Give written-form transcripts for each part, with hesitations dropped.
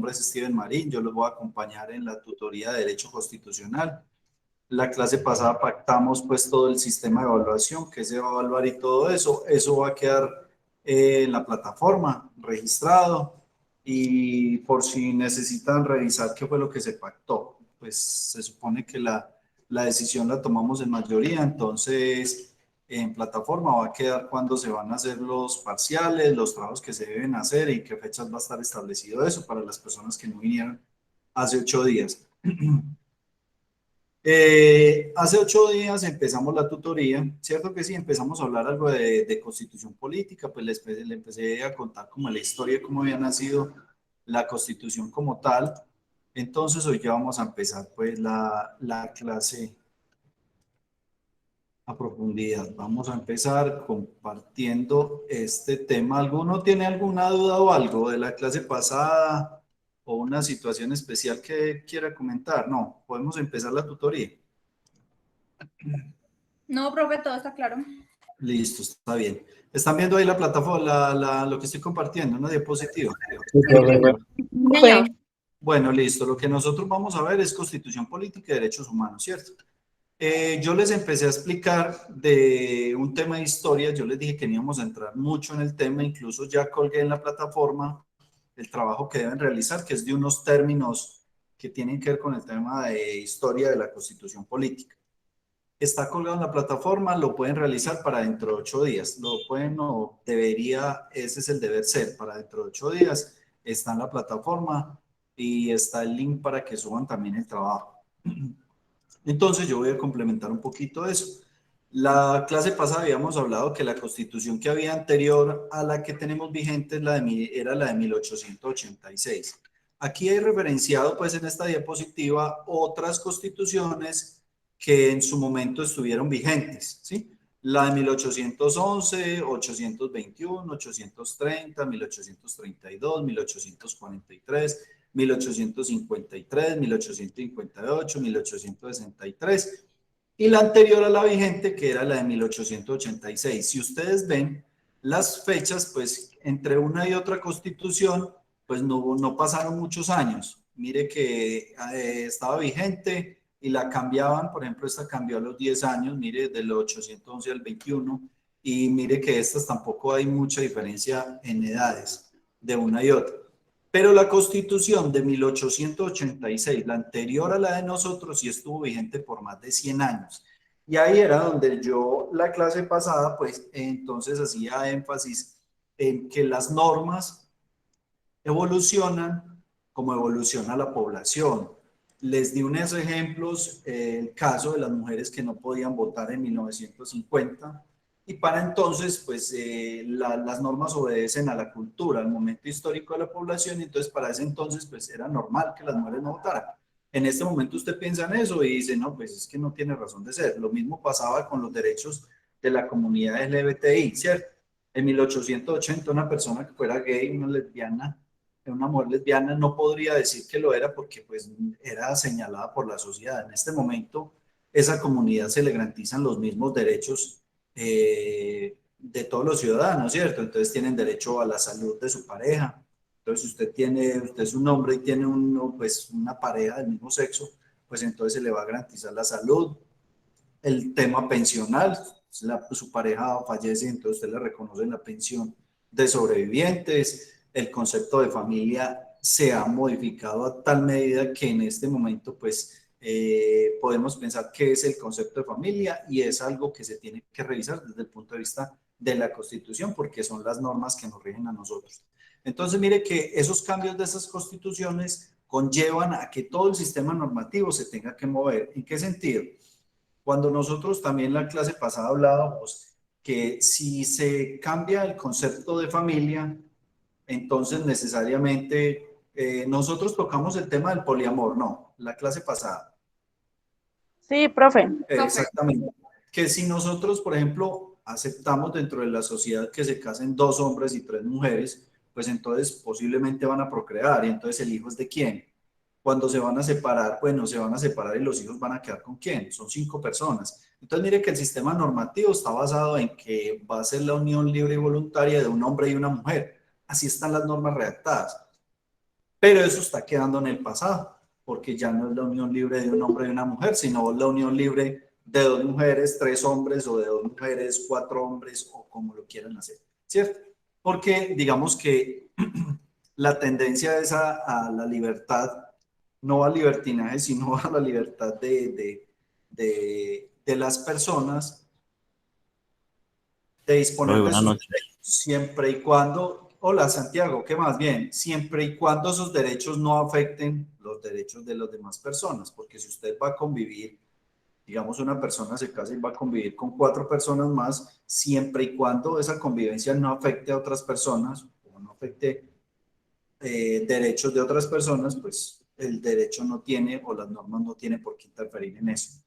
nombre es Steven Marín, yo los voy a acompañar en la tutoría de Derecho Constitucional. La clase pasada pactamos pues todo el sistema de evaluación, que se va a evaluar y todo eso. Eso va a quedar en la plataforma, registrado, y por si necesitan revisar qué fue lo que se pactó. Pues se supone que la decisión la tomamos en mayoría, entonces en plataforma va a quedar cuándo se van a hacer los parciales, los trabajos que se deben hacer y qué fechas va a estar establecido eso para las personas que no vinieron hace 8 días. Hace 8 días empezamos la tutoría, ¿cierto que sí? Empezamos a hablar algo de constitución política, pues le empecé a contar como la historia de cómo había nacido la constitución como tal. Entonces hoy ya vamos a empezar pues la clase a profundidad. Vamos a empezar compartiendo este tema. ¿Alguno tiene alguna duda o algo de la clase pasada o una situación especial que quiera comentar? No, podemos empezar la tutoría. No, profe, todo está claro. Listo, está bien. ¿Están viendo ahí la plataforma, lo que estoy compartiendo, una diapositiva? Bueno, listo. Lo que nosotros vamos a ver es Constitución Política y Derechos Humanos, ¿cierto? Yo les empecé a explicar de un tema de historia, yo les dije que no íbamos a entrar mucho en el tema, incluso ya colgué en la plataforma el trabajo que deben realizar, que es de unos términos que tienen que ver con el tema de historia de la Constitución Política. Está colgado en la plataforma, lo pueden realizar para dentro de 8 días. Lo pueden o debería, ese es el deber ser, para dentro de 8 días. Está en la plataforma y está el link para que suban también el trabajo. Entonces yo voy a complementar un poquito eso. La clase pasada habíamos hablado que la constitución que había anterior a la que tenemos vigente era la de 1886. Aquí hay referenciado pues en esta diapositiva otras constituciones que en su momento estuvieron vigentes, ¿sí? La de 1811, 821, 830, 1832, 1843, 1853, 1858, 1863 y la anterior a la vigente que era la de 1886. Si ustedes ven las fechas, pues entre una y otra constitución, pues no pasaron muchos años. Mire que estaba vigente y la cambiaban, por ejemplo, esta cambió a los 10 años, mire, del 811 al 21, y mire que estas tampoco hay mucha diferencia en edades de una y otra. Pero la Constitución de 1886, la anterior a la de nosotros, sí estuvo vigente por más de 100 años. Y ahí era donde yo, la clase pasada, pues entonces hacía énfasis en que las normas evolucionan como evoluciona la población. Les di unos ejemplos, el caso de las mujeres que no podían votar en 1950, y para entonces, pues las normas obedecen a la cultura, al momento histórico de la población, y entonces para ese entonces, pues era normal que las mujeres no votaran. En este momento usted piensa en eso y dice, no, pues es que no tiene razón de ser. Lo mismo pasaba con los derechos de la comunidad LGBTI, ¿cierto? En 1880 una persona que fuera gay, una lesbiana, una mujer lesbiana no podría decir que lo era porque pues era señalada por la sociedad. En este momento, esa comunidad se le garantizan los mismos derechos de todos los ciudadanos, ¿cierto? Entonces tienen derecho a la salud de su pareja. Entonces, si usted es un hombre y tiene pues, una pareja del mismo sexo, pues entonces se le va a garantizar la salud. El tema pensional, su pareja fallece, entonces usted le reconoce la pensión de sobrevivientes. El concepto de familia se ha modificado a tal medida que en este momento, pues, podemos pensar qué es el concepto de familia y es algo que se tiene que revisar desde el punto de vista de la Constitución porque son las normas que nos rigen a nosotros. Entonces, mire que esos cambios de esas constituciones conllevan a que todo el sistema normativo se tenga que mover. ¿En qué sentido? Cuando nosotros también en la clase pasada hablábamos que si se cambia el concepto de familia, entonces necesariamente nosotros tocamos el tema del poliamor, no, la clase pasada. Sí, profe. Exactamente. Que si nosotros, por ejemplo, aceptamos dentro de la sociedad que se casen 2 hombres y 3 mujeres, pues entonces posiblemente van a procrear y entonces el hijo es de quién. Cuando se van a separar, bueno, se van a separar y los hijos van a quedar con quién, son 5 personas. Entonces mire que el sistema normativo está basado en que va a ser la unión libre y voluntaria de un hombre y una mujer. Así están las normas redactadas. pero eso está quedando en el pasado, porque ya no es la unión libre de un hombre y una mujer, sino la unión libre de dos mujeres, tres hombres, o de dos mujeres, cuatro hombres, o como lo quieran hacer, ¿cierto? Porque digamos que la tendencia es a la libertad, no al libertinaje, sino a la libertad de las personas de Profe, disponer de buenas sus noches. derechos, siempre y cuando, hola Santiago, ¿qué más? Bien, siempre y cuando esos derechos no afecten los derechos de las demás personas, porque si usted va a convivir, digamos una persona se casa y va a convivir con cuatro personas más, siempre y cuando esa convivencia no afecte a otras personas o no afecte derechos de otras personas, pues el derecho no tiene o las normas no tienen por qué interferir en eso.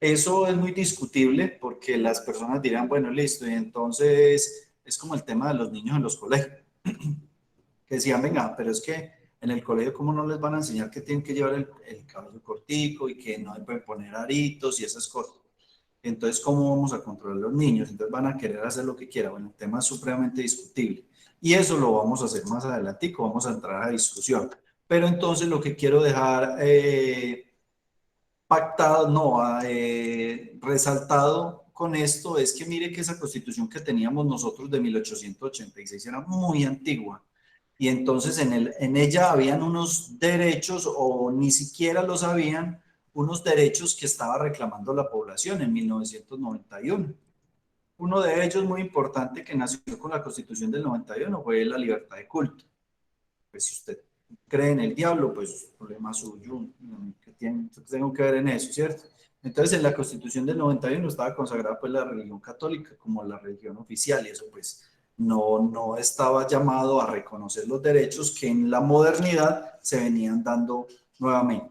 Eso es muy discutible porque las personas dirán, bueno, listo, y entonces es como el tema de los niños en los colegios, que decían, venga, pero es que en el colegio, ¿cómo no les van a enseñar que tienen que llevar el cabello cortico y que no se pueden poner aritos y esas cosas? Entonces, ¿cómo vamos a controlar a los niños? Entonces van a querer hacer lo que quieran. Bueno, el tema es supremamente discutible. Y eso lo vamos a hacer más adelantico, vamos a entrar a discusión. Pero entonces lo que quiero dejar pactado, no, resaltado con esto es que mire que esa constitución que teníamos nosotros de 1886 era muy antigua y entonces en ella habían unos derechos o ni siquiera los habían, unos derechos que estaba reclamando la población en 1991. Uno de ellos muy importante que nació con la constitución del 91 fue la libertad de culto. Pues si usted cree en el diablo, pues problema suyo, que tengo que ver en eso, ¿cierto? Entonces en la Constitución del 91 estaba consagrada pues la religión católica como la religión oficial y eso pues no estaba llamado a reconocer los derechos que en la modernidad se venían dando nuevamente.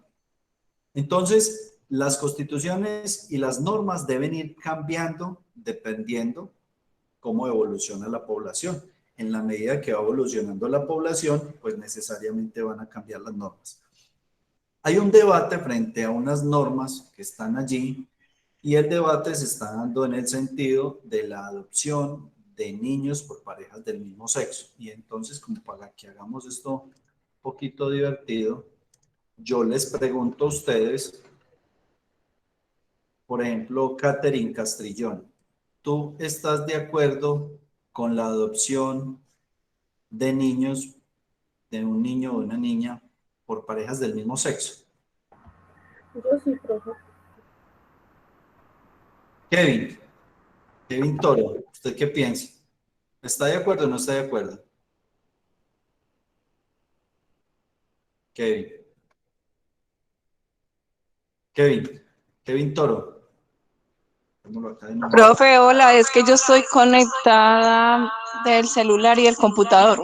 Entonces las constituciones y las normas deben ir cambiando dependiendo cómo evoluciona la población. En la medida que va evolucionando la población, pues necesariamente van a cambiar las normas. Hay un debate frente a unas normas que están allí y el debate se está dando en el sentido de la adopción de niños por parejas del mismo sexo. Y entonces, como para que hagamos esto un poquito divertido, yo les pregunto a ustedes, por ejemplo, Catherine Castrillón, ¿tú estás de acuerdo con la adopción de niños, de un niño o una niña, por parejas del mismo sexo? Yo sí, profe. Kevin, Kevin Toro, ¿usted qué piensa? ¿Está de acuerdo o no está de acuerdo? Kevin, Kevin, Kevin Toro. Pongámoslo acá de nuevo. Profe, hola, es que yo estoy conectada del celular y el computador.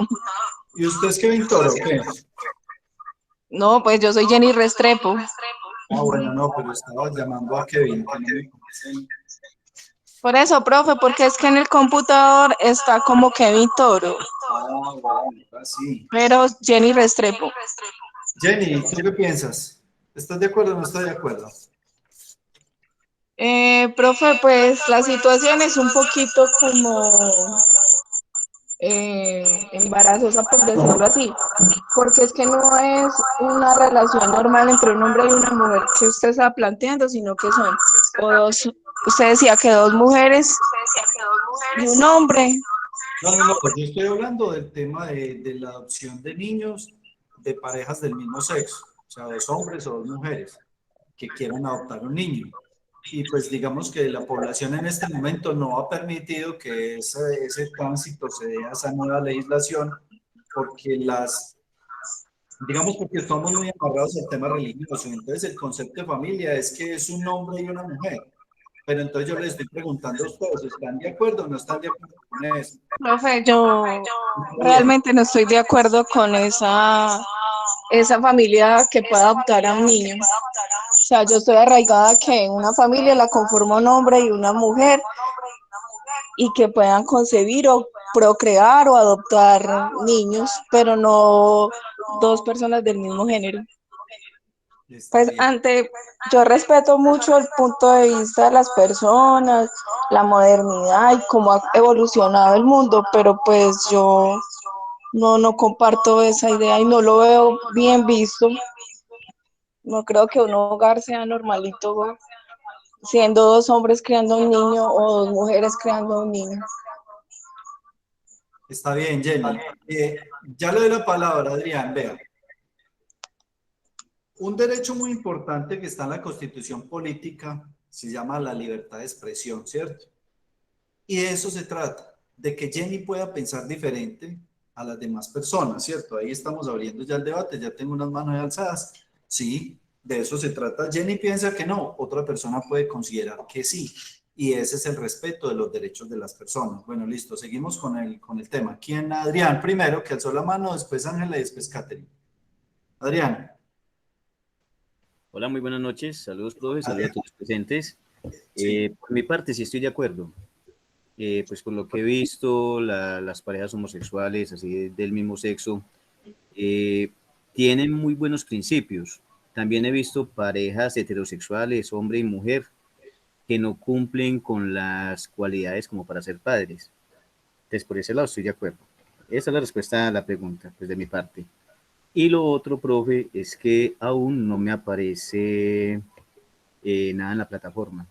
¿Y usted es Kevin Toro? ¿Qué? No, pues yo soy Jenny Restrepo. Ah, bueno, no, pero estaba llamando a Kevin, que no me conoce. Por eso, profe, porque es que en el computador está como Kevin Toro, Ah, bueno, así. pero Jenny Restrepo. Jenny, ¿tú qué piensas? ¿Estás de acuerdo o no estás de acuerdo? Profe, pues la situación es un poquito como embarazosa, por decirlo así, porque es que no es una relación normal entre un hombre y una mujer que usted está planteando, sino que son o dos, usted decía que dos mujeres y un hombre. No, pues yo estoy hablando del tema de la adopción de niños de parejas del mismo sexo, o sea, dos hombres o dos mujeres que quieran adoptar un niño. Y pues digamos que la población en este momento no ha permitido que ese tránsito se dé a esa nueva legislación porque digamos porque estamos muy amarrados al tema religioso. Entonces el concepto de familia es que es un hombre y una mujer. Pero entonces yo les estoy preguntando a ustedes, ¿están de acuerdo o no están de acuerdo con eso? Profe, yo Está bien. realmente no estoy de acuerdo con esa familia que pueda adoptar a un niño. O sea, yo estoy arraigada que una familia la conforma un hombre y una mujer y que puedan concebir o procrear o adoptar niños, pero no dos personas del mismo género. Está Pues bien. yo respeto mucho el punto de vista de las personas, la modernidad y cómo ha evolucionado el mundo, pero pues yo no comparto esa idea y no lo veo bien visto. No creo que un hogar sea normalito siendo dos hombres creando un niño o dos mujeres creando un niño. Está bien, Jenny. Ya le doy la palabra, Adrián. Vea, un derecho muy importante que está en la Constitución política se llama la libertad de expresión, ¿cierto? Y de eso se trata, de que Jenny pueda pensar diferente a las demás personas, ¿cierto? Ahí estamos abriendo ya el debate, ya tengo unas manos alzadas. Sí, de eso se trata. Jenny piensa que no, otra persona puede considerar que sí. Y ese es el respeto de los derechos de las personas. Bueno, listo, seguimos con el tema. ¿Quién? Adrián, primero, que alzó la mano, después Ángela y después Catherine. Adrián. Hola, muy buenas noches. Saludos, profe. Saludos a Adrián. todos los presentes. Sí. Por mi parte, sí estoy de acuerdo. Pues por lo que he visto, las parejas homosexuales, así del mismo sexo, eh, tienen muy buenos principios. También he visto parejas heterosexuales, hombre y mujer, que no cumplen con las cualidades como para ser padres. Entonces, por ese lado estoy de acuerdo. Esa es la respuesta a la pregunta, pues de mi parte. Y lo otro, profe, es que aún no me aparece nada en la plataforma,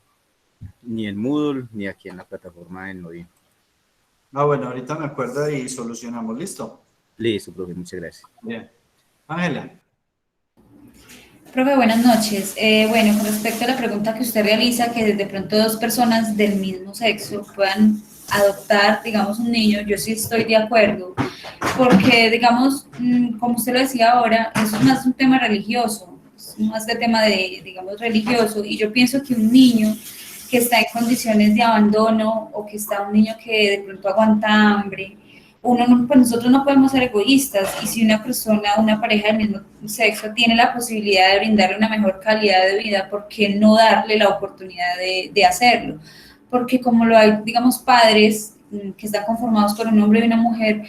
ni en Moodle, ni aquí en la plataforma en Odin. Ah, bueno, ahorita me acuerdo y solucionamos. ¿Listo? Listo, profe, muchas gracias. Bien. Ángela. Profe, buenas noches. Bueno, con respecto a la pregunta que usted realiza, que de pronto dos personas del mismo sexo puedan adoptar, digamos, un niño, yo sí estoy de acuerdo, porque, digamos, como usted lo decía ahora, eso es más un tema religioso, es más de tema de, digamos, religioso, y yo pienso que un niño que está en condiciones de abandono o que está un niño que de pronto aguanta hambre, pues nosotros no podemos ser egoístas y si una persona, una pareja del mismo sexo tiene la posibilidad de brindarle una mejor calidad de vida, ¿por qué no darle la oportunidad de hacerlo? Porque como lo hay, digamos, padres que están conformados por un hombre y una mujer,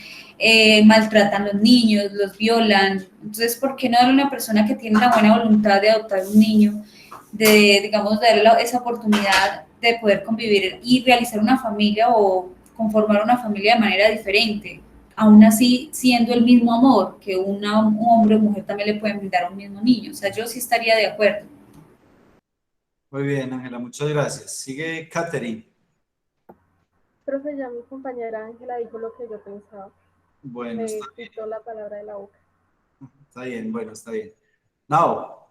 maltratan a los niños, los violan, entonces, ¿por qué no darle a una persona que tiene la buena voluntad de adoptar un niño, de, digamos, darle esa oportunidad de poder convivir y realizar una familia o conformar una familia de manera diferente, aún así siendo el mismo amor que un hombre o mujer también le pueden brindar a un mismo niño. O sea, yo sí estaría de acuerdo. Muy bien, Ángela, muchas gracias. Sigue Catherine. Profe, ya mi compañera Ángela dijo lo que yo pensaba. Bueno, Me quitó la palabra de la boca. está bien, bueno, está bien. Now.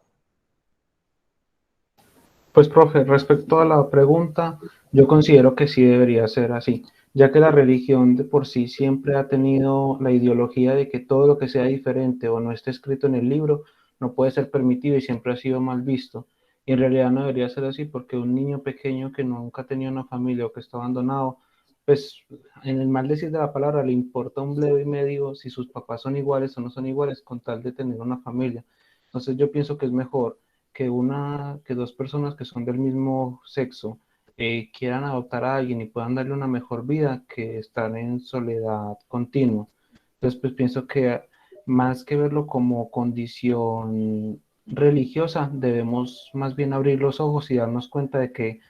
Pues, profe, respecto a la pregunta, yo considero que sí debería ser así, ya que la religión de por sí siempre ha tenido la ideología de que todo lo que sea diferente o no esté escrito en el libro no puede ser permitido y siempre ha sido mal visto. Y en realidad no debería ser así porque un niño pequeño que nunca ha tenido una familia o que está abandonado, pues en el mal decir de la palabra le importa un bledo y medio si sus papás son iguales o no son iguales con tal de tener una familia. Entonces yo pienso que es mejor que dos personas que son del mismo sexo quieran adoptar a alguien y puedan darle una mejor vida que estar en soledad continua. Entonces, pues pienso que más que verlo como condición religiosa, debemos más bien abrir los ojos y darnos cuenta de que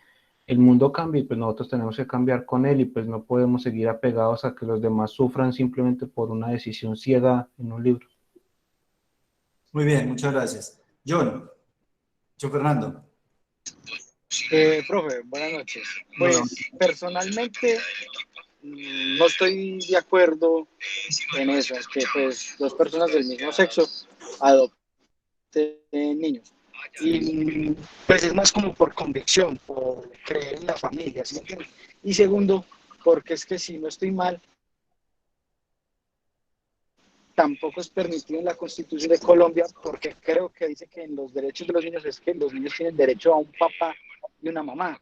el mundo cambia y pues nosotros tenemos que cambiar con él y pues no podemos seguir apegados a que los demás sufran simplemente por una decisión ciega en un libro. Muy bien, muchas gracias. John. Fernando. Profe, buenas noches. Bueno, Pues personalmente no estoy de acuerdo en eso, es que pues dos personas del mismo sexo adopten niños. Y pues es más como por convicción, por creer en la familia, ¿sí me entiendes? Y segundo, porque es que si no estoy mal, tampoco es permitido en la Constitución de Colombia, porque creo que dice que en los derechos de los niños es que los niños tienen derecho a un papá y una mamá.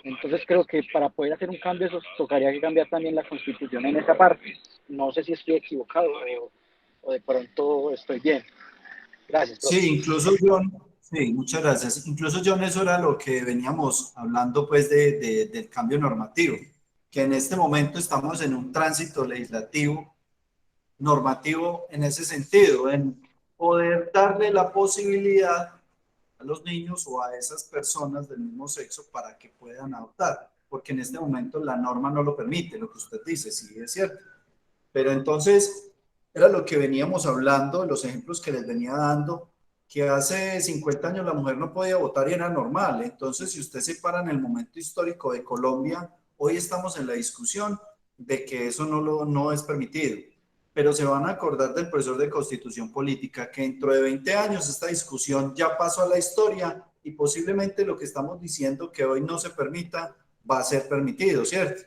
Entonces creo que para poder hacer un cambio eso tocaría que cambiar también la Constitución en esa parte. No sé si estoy equivocado o de pronto estoy bien. Gracias, profe. sí, incluso John, sí, muchas gracias. Incluso John, eso era lo que veníamos hablando pues del cambio normativo, que en este momento estamos en un tránsito legislativo, normativo en ese sentido, en poder darle la posibilidad a los niños o a esas personas del mismo sexo para que puedan adoptar, porque en este momento la norma no lo permite, lo que usted dice, sí es cierto. Pero entonces, era lo que veníamos hablando, los ejemplos que les venía dando, que hace 50 años la mujer no podía votar y era normal. Entonces, si usted se para en el momento histórico de Colombia, hoy estamos en la discusión de que eso no es permitido. Pero se van a acordar del profesor de Constitución Política, que dentro de 20 años esta discusión ya pasó a la historia y posiblemente lo que estamos diciendo que hoy no se permita va a ser permitido, ¿cierto?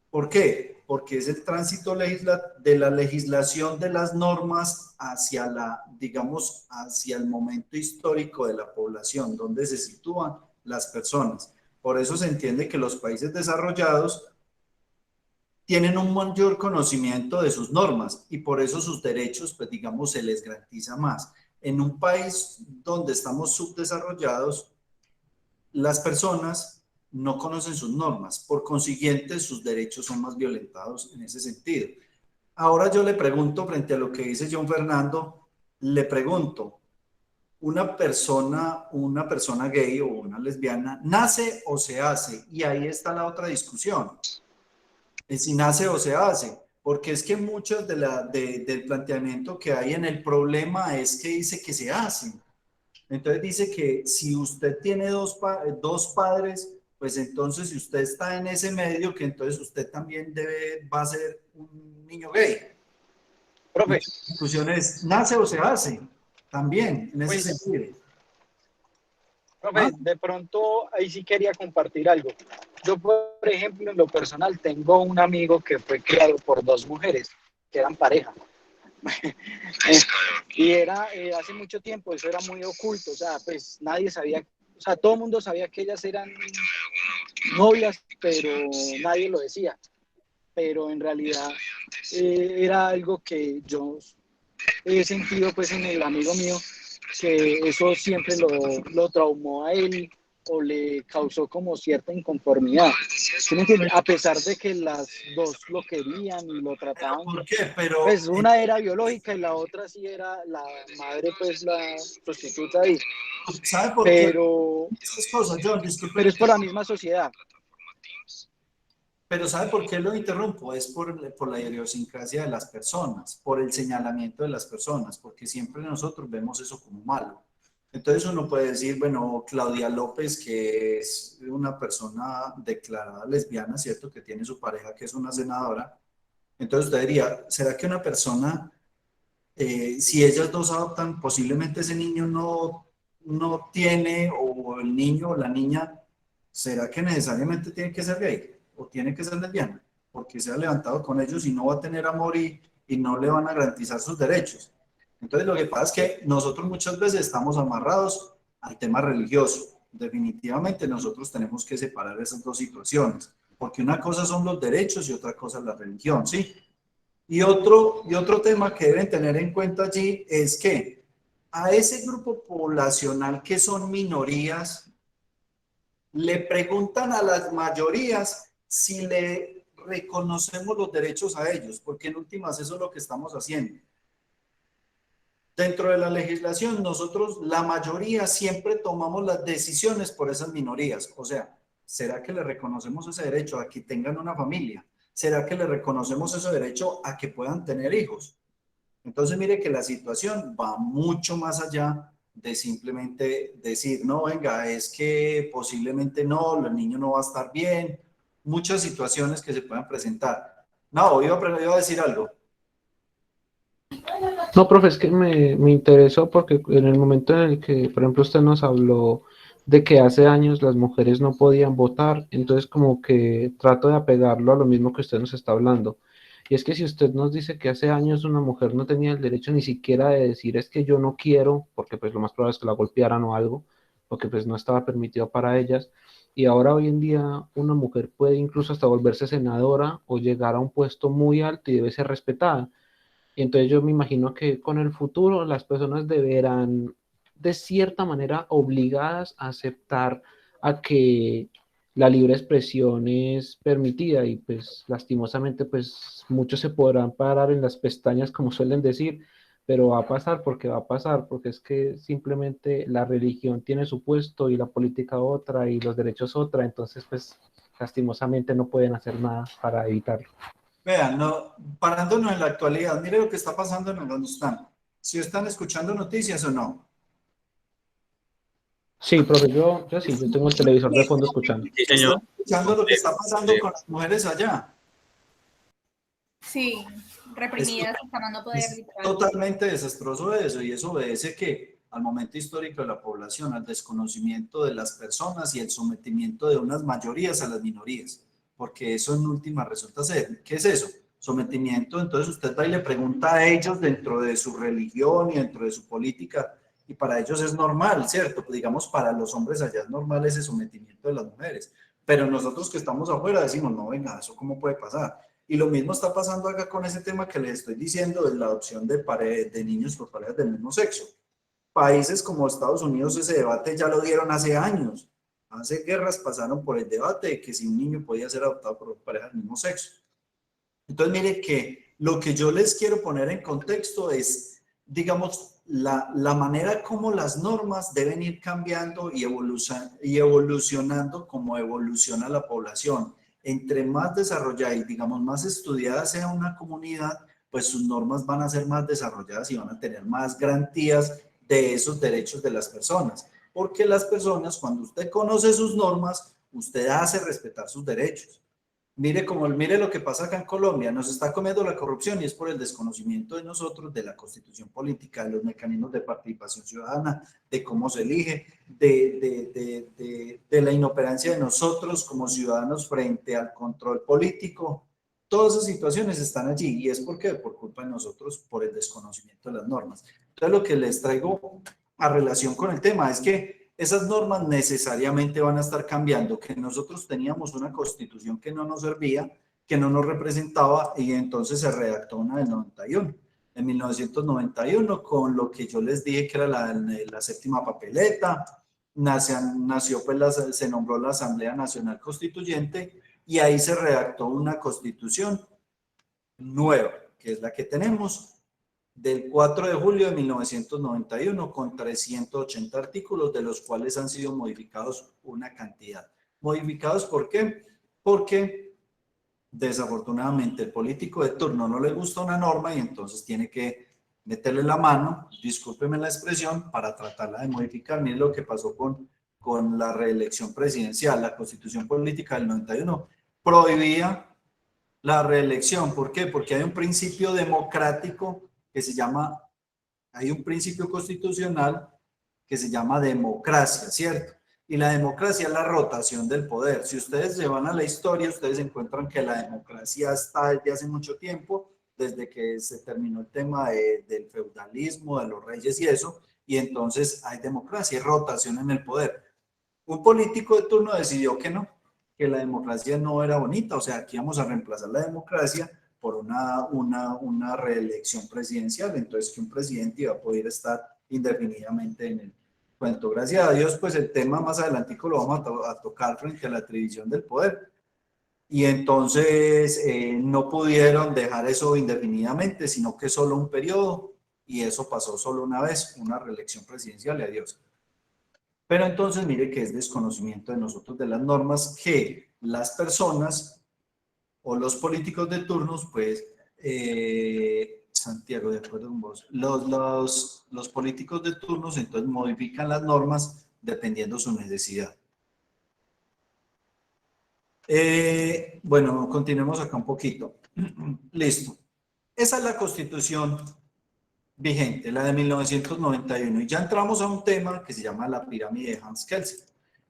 ¿Por qué? Porque es el tránsito de la legislación de las normas hacia digamos, hacia el momento histórico de la población, donde se sitúan las personas. Por eso se entiende que los países desarrollados tienen un mayor conocimiento de sus normas y por eso sus derechos, pues digamos, se les garantiza más. En un país donde estamos subdesarrollados, las personas no conocen sus normas, por consiguiente sus derechos son más violentados en ese sentido. Ahora yo le pregunto, frente a lo que dice John Fernando, le pregunto, una persona gay o una lesbiana, ¿nace o se hace? Y ahí está la otra discusión, es si nace o se hace, porque es que muchos del planteamiento que hay en el problema es que dice que se hacen. Entonces dice que si usted tiene dos padres, pues entonces si usted está en ese medio, que entonces usted también va a ser un niño gay. Profe, La discusión es, ¿nace o se hace? También, en ese pues, sentido. profe, de pronto ahí sí quería compartir algo. Yo, por ejemplo, en lo personal, tengo un amigo que fue criado por dos mujeres, que eran pareja. Y era, hace mucho tiempo, eso era muy oculto, o sea, pues nadie sabía, o sea, todo el mundo sabía que ellas eran novias, pero nadie lo decía. Pero en realidad era algo que yo he sentido pues en el amigo mío, que eso siempre lo traumó a él o le causó como cierta inconformidad. ¿Sí me entiende? A pesar de que las dos lo querían y lo trataban, ¿Por qué? Pero, pues una era biológica y la otra sí era la madre, pues la prostituta ahí. ¿sabe por qué? Pero, Estas cosas, John, disculpe. pero es por la misma sociedad. Pero ¿sabe por qué lo interrumpo? Es por la idiosincrasia de las personas, por el señalamiento de las personas, porque siempre nosotros vemos eso como malo. Entonces uno puede decir, bueno, Claudia López, que es una persona declarada lesbiana, ¿cierto? Que tiene su pareja, que es una senadora. Entonces usted diría, ¿será que una persona, si ellas dos adoptan, posiblemente ese niño no tiene, o el niño o la niña, ¿será que necesariamente tiene que ser gay? ¿O tiene que ser lesbiana? Porque se ha levantado con ellos y no va a tener amor y no le van a garantizar sus derechos. Entonces lo que pasa es que nosotros muchas veces estamos amarrados al tema religioso. Definitivamente nosotros tenemos que separar esas dos situaciones, porque una cosa son los derechos y otra cosa es la religión, ¿sí? Y otro tema que deben tener en cuenta allí es que a ese grupo poblacional que son minorías, le preguntan a las mayorías si le reconocemos los derechos a ellos, porque en últimas eso es lo que estamos haciendo. Dentro de la legislación, nosotros, la mayoría, siempre tomamos las decisiones por esas minorías. O sea, ¿será que le reconocemos ese derecho a que tengan una familia? ¿Será que le reconocemos ese derecho a que puedan tener hijos? Entonces, mire que la situación va mucho más allá de simplemente decir, no, venga, es que posiblemente no, el niño no va a estar bien, muchas situaciones que se puedan presentar. No, iba a decir algo. No, profe, es que me interesó porque en el momento en el que, por ejemplo, usted nos habló de que hace años las mujeres no podían votar, entonces como que trato de apegarlo a lo mismo que usted nos está hablando. Y es que si usted nos dice que hace años una mujer no tenía el derecho ni siquiera de decir es que yo no quiero, porque pues lo más probable es que la golpearan o algo, porque pues no estaba permitido para ellas, y ahora hoy en día una mujer puede incluso hasta volverse senadora o llegar a un puesto muy alto y debe ser respetada. Y entonces yo me imagino que con el futuro las personas deberán, de cierta manera, obligadas a aceptar a que la libre expresión es permitida y pues lastimosamente pues muchos se podrán parar en las pestañas como suelen decir, pero va a pasar porque va a pasar, porque es que simplemente la religión tiene su puesto y la política otra y los derechos otra, entonces pues lastimosamente no pueden hacer nada para evitarlo. Vean, no, parándonos en la actualidad, mire lo que está pasando en Afganistán. ¿Si están escuchando noticias o no? Sí, profe, yo sí, yo tengo el televisor de fondo escuchando. Sí, señor. ¿Están escuchando lo que está pasando con las mujeres allá? Sí, reprimidas, hasta no poder. Es totalmente desastroso eso, y eso obedece que al momento histórico de la población, al desconocimiento de las personas y el sometimiento de unas mayorías a las minorías, porque eso en última resulta ser, ¿qué es eso? Sometimiento. Entonces usted va y le pregunta a ellos dentro de su religión y dentro de su política, y para ellos es normal, ¿cierto? Pues digamos, para los hombres allá es normal ese sometimiento de las mujeres, pero nosotros que estamos afuera decimos, no, venga, ¿eso cómo puede pasar? Y lo mismo está pasando acá con ese tema que les estoy diciendo de la adopción de niños por parejas del mismo sexo. Países como Estados Unidos ese debate ya lo dieron hace años. Hace guerras pasaron por el debate de que si un niño podía ser adoptado por parejas del mismo sexo. Entonces, mire que lo que yo les quiero poner en contexto es, digamos, la manera como las normas deben ir cambiando y evolucionando como evoluciona la población. Entre más desarrollada y, digamos, más estudiada sea una comunidad, pues sus normas van a ser más desarrolladas y van a tener más garantías de esos derechos de las personas. Porque las personas, cuando usted conoce sus normas, usted hace respetar sus derechos. Mire lo que pasa acá en Colombia, nos está comiendo la corrupción y es por el desconocimiento de nosotros de la constitución política, de los mecanismos de participación ciudadana, de cómo se elige, de la inoperancia de nosotros como ciudadanos frente al control político. Todas esas situaciones están allí y es porque por culpa de nosotros, por el desconocimiento de las normas. Entonces lo que les traigo a relación con el tema es que esas normas necesariamente van a estar cambiando, que nosotros teníamos una constitución que no nos servía, que no nos representaba y entonces se redactó una del 91. En 1991, con lo que yo les dije que era la séptima papeleta, nació pues se nombró la Asamblea Nacional Constituyente y ahí se redactó una constitución nueva, que es la que tenemos, del 4 de julio de 1991 con 380 artículos, de los cuales han sido modificados una cantidad. ¿Modificados por qué? Porque desafortunadamente el político de turno no le gusta una norma y entonces tiene que meterle la mano, discúlpeme la expresión, para tratarla de modificar. Miren lo que pasó con la reelección presidencial. La Constitución Política del 91 prohibía la reelección. ¿Por qué? Porque hay un principio democrático que se llama, hay un principio constitucional que se llama democracia, ¿cierto? Y la democracia es la rotación del poder. Si ustedes se van a la historia, ustedes encuentran que la democracia está desde hace mucho tiempo, desde que se terminó el tema del feudalismo, de los reyes y eso, y entonces hay democracia, hay rotación en el poder. Un político de turno decidió que no, que la democracia no era bonita, o sea, aquí vamos a reemplazar la democracia por una reelección presidencial, entonces que un presidente iba a poder estar indefinidamente en el cuento. Gracias a Dios, pues el tema más adelantico lo vamos a tocar frente a la división del poder. Y entonces no pudieron dejar eso indefinidamente, sino que solo un periodo, y eso pasó solo una vez, una reelección presidencial y adiós. Pero entonces mire que es desconocimiento de nosotros de las normas que las personas o los políticos de turnos, pues, Santiago, de acuerdo con vos, los políticos de turnos entonces modifican las normas dependiendo su necesidad. Bueno, continuemos acá un poquito. Listo. Esa es la Constitución vigente, la de 1991. Y ya entramos a un tema que se llama la pirámide de Hans Kelsen.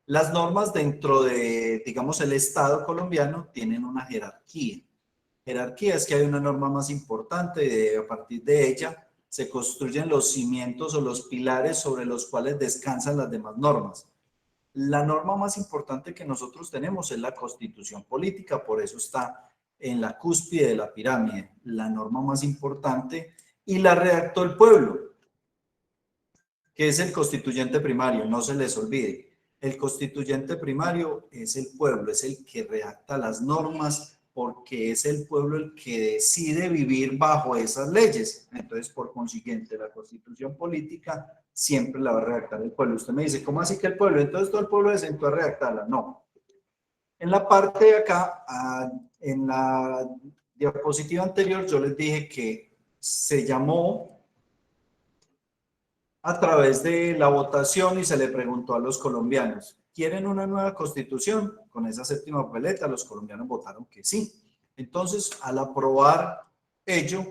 Las normas dentro de, digamos, el Estado colombiano tienen una jerarquía. Jerarquía es que hay una norma más importante y a partir de ella se construyen los cimientos o los pilares sobre los cuales descansan las demás normas. La norma más importante que nosotros tenemos es la Constitución Política, por eso está en la cúspide de la pirámide, la norma más importante, y la redactó el pueblo, que es el constituyente primario, no se les olvide. El constituyente primario es el pueblo, es el que redacta las normas porque es el pueblo el que decide vivir bajo esas leyes. Entonces, por consiguiente, la Constitución Política siempre la va a redactar el pueblo. Usted me dice, ¿cómo así que el pueblo? Entonces todo el pueblo se sentó a redactarla. No. En la parte de acá, diapositiva anterior yo les dije que se llamó a través de la votación y se le preguntó a los colombianos, ¿quieren una nueva constitución? Con esa séptima papeleta los colombianos votaron que sí. Entonces, al aprobar ello,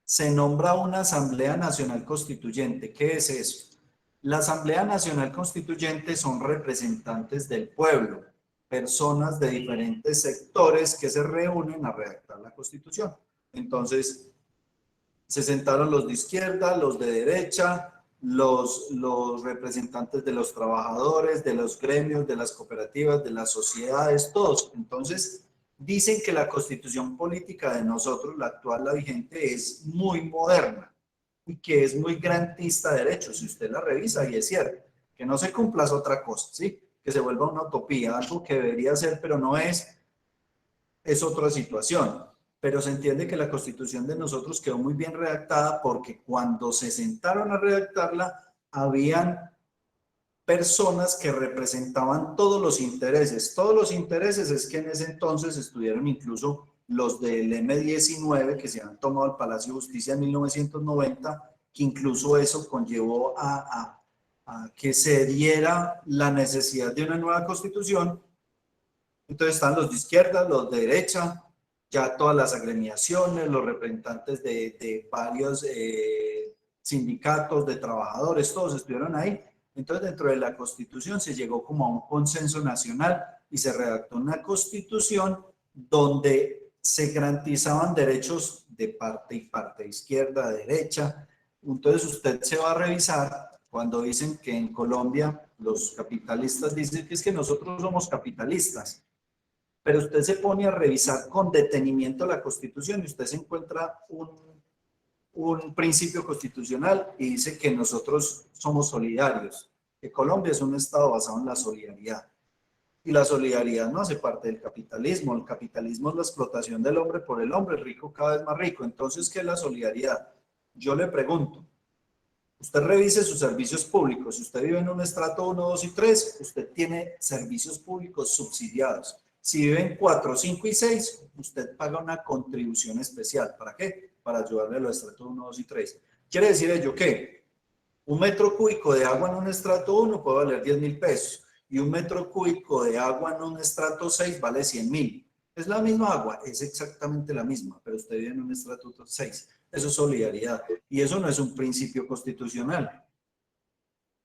se nombra una Asamblea Nacional Constituyente. ¿Qué es eso? La Asamblea Nacional Constituyente son representantes del pueblo, personas de diferentes sectores que se reúnen a redactar la Constitución. Entonces, se sentaron los de izquierda, los de derecha, los representantes de los trabajadores, de los gremios, de las cooperativas, de las sociedades, todos. Entonces, dicen que la constitución política de nosotros, la actual, la vigente, es muy moderna y que es muy garantista de derechos. Si usted la revisa, y es cierto, que no se cumpla es otra cosa, ¿sí? Que se vuelva una utopía, algo que debería ser, pero no es otra situación. Pero se entiende que la constitución de nosotros quedó muy bien redactada porque cuando se sentaron a redactarla, habían personas que representaban todos los intereses. Todos los intereses es que en ese entonces estuvieron incluso los del M-19 que se han tomado el Palacio de Justicia en 1990, que incluso eso conllevó a que se diera la necesidad de una nueva constitución. Entonces están los de izquierda, los de derecha, ya todas las agremiaciones, los representantes de varios sindicatos, de trabajadores, todos estuvieron ahí. Entonces, dentro de la Constitución se llegó como a un consenso nacional y se redactó una Constitución donde se garantizaban derechos de parte y parte, izquierda, derecha. Entonces, usted se va a revisar cuando dicen que en Colombia los capitalistas dicen que es que nosotros somos capitalistas. Pero usted se pone a revisar con detenimiento la Constitución y usted se encuentra un principio constitucional y dice que nosotros somos solidarios, que Colombia es un Estado basado en la solidaridad. Y la solidaridad no hace parte del capitalismo. El capitalismo es la explotación del hombre por el hombre, el rico cada vez más rico. Entonces, ¿qué es la solidaridad? Yo le pregunto, usted revise sus servicios públicos. Si usted vive en un estrato 1, 2 y 3, usted tiene servicios públicos subsidiados. Si vive en 4, 5 y 6, usted paga una contribución especial. ¿Para qué? Para ayudarle a los estratos 1, 2 y 3. ¿Quiere decir ello que un metro cúbico de agua en un estrato 1 puede valer 10.000 pesos y un metro cúbico de agua en un estrato 6 vale 100.000? Es la misma agua, es exactamente la misma, pero usted vive en un estrato 6. Eso es solidaridad y eso no es un principio constitucional.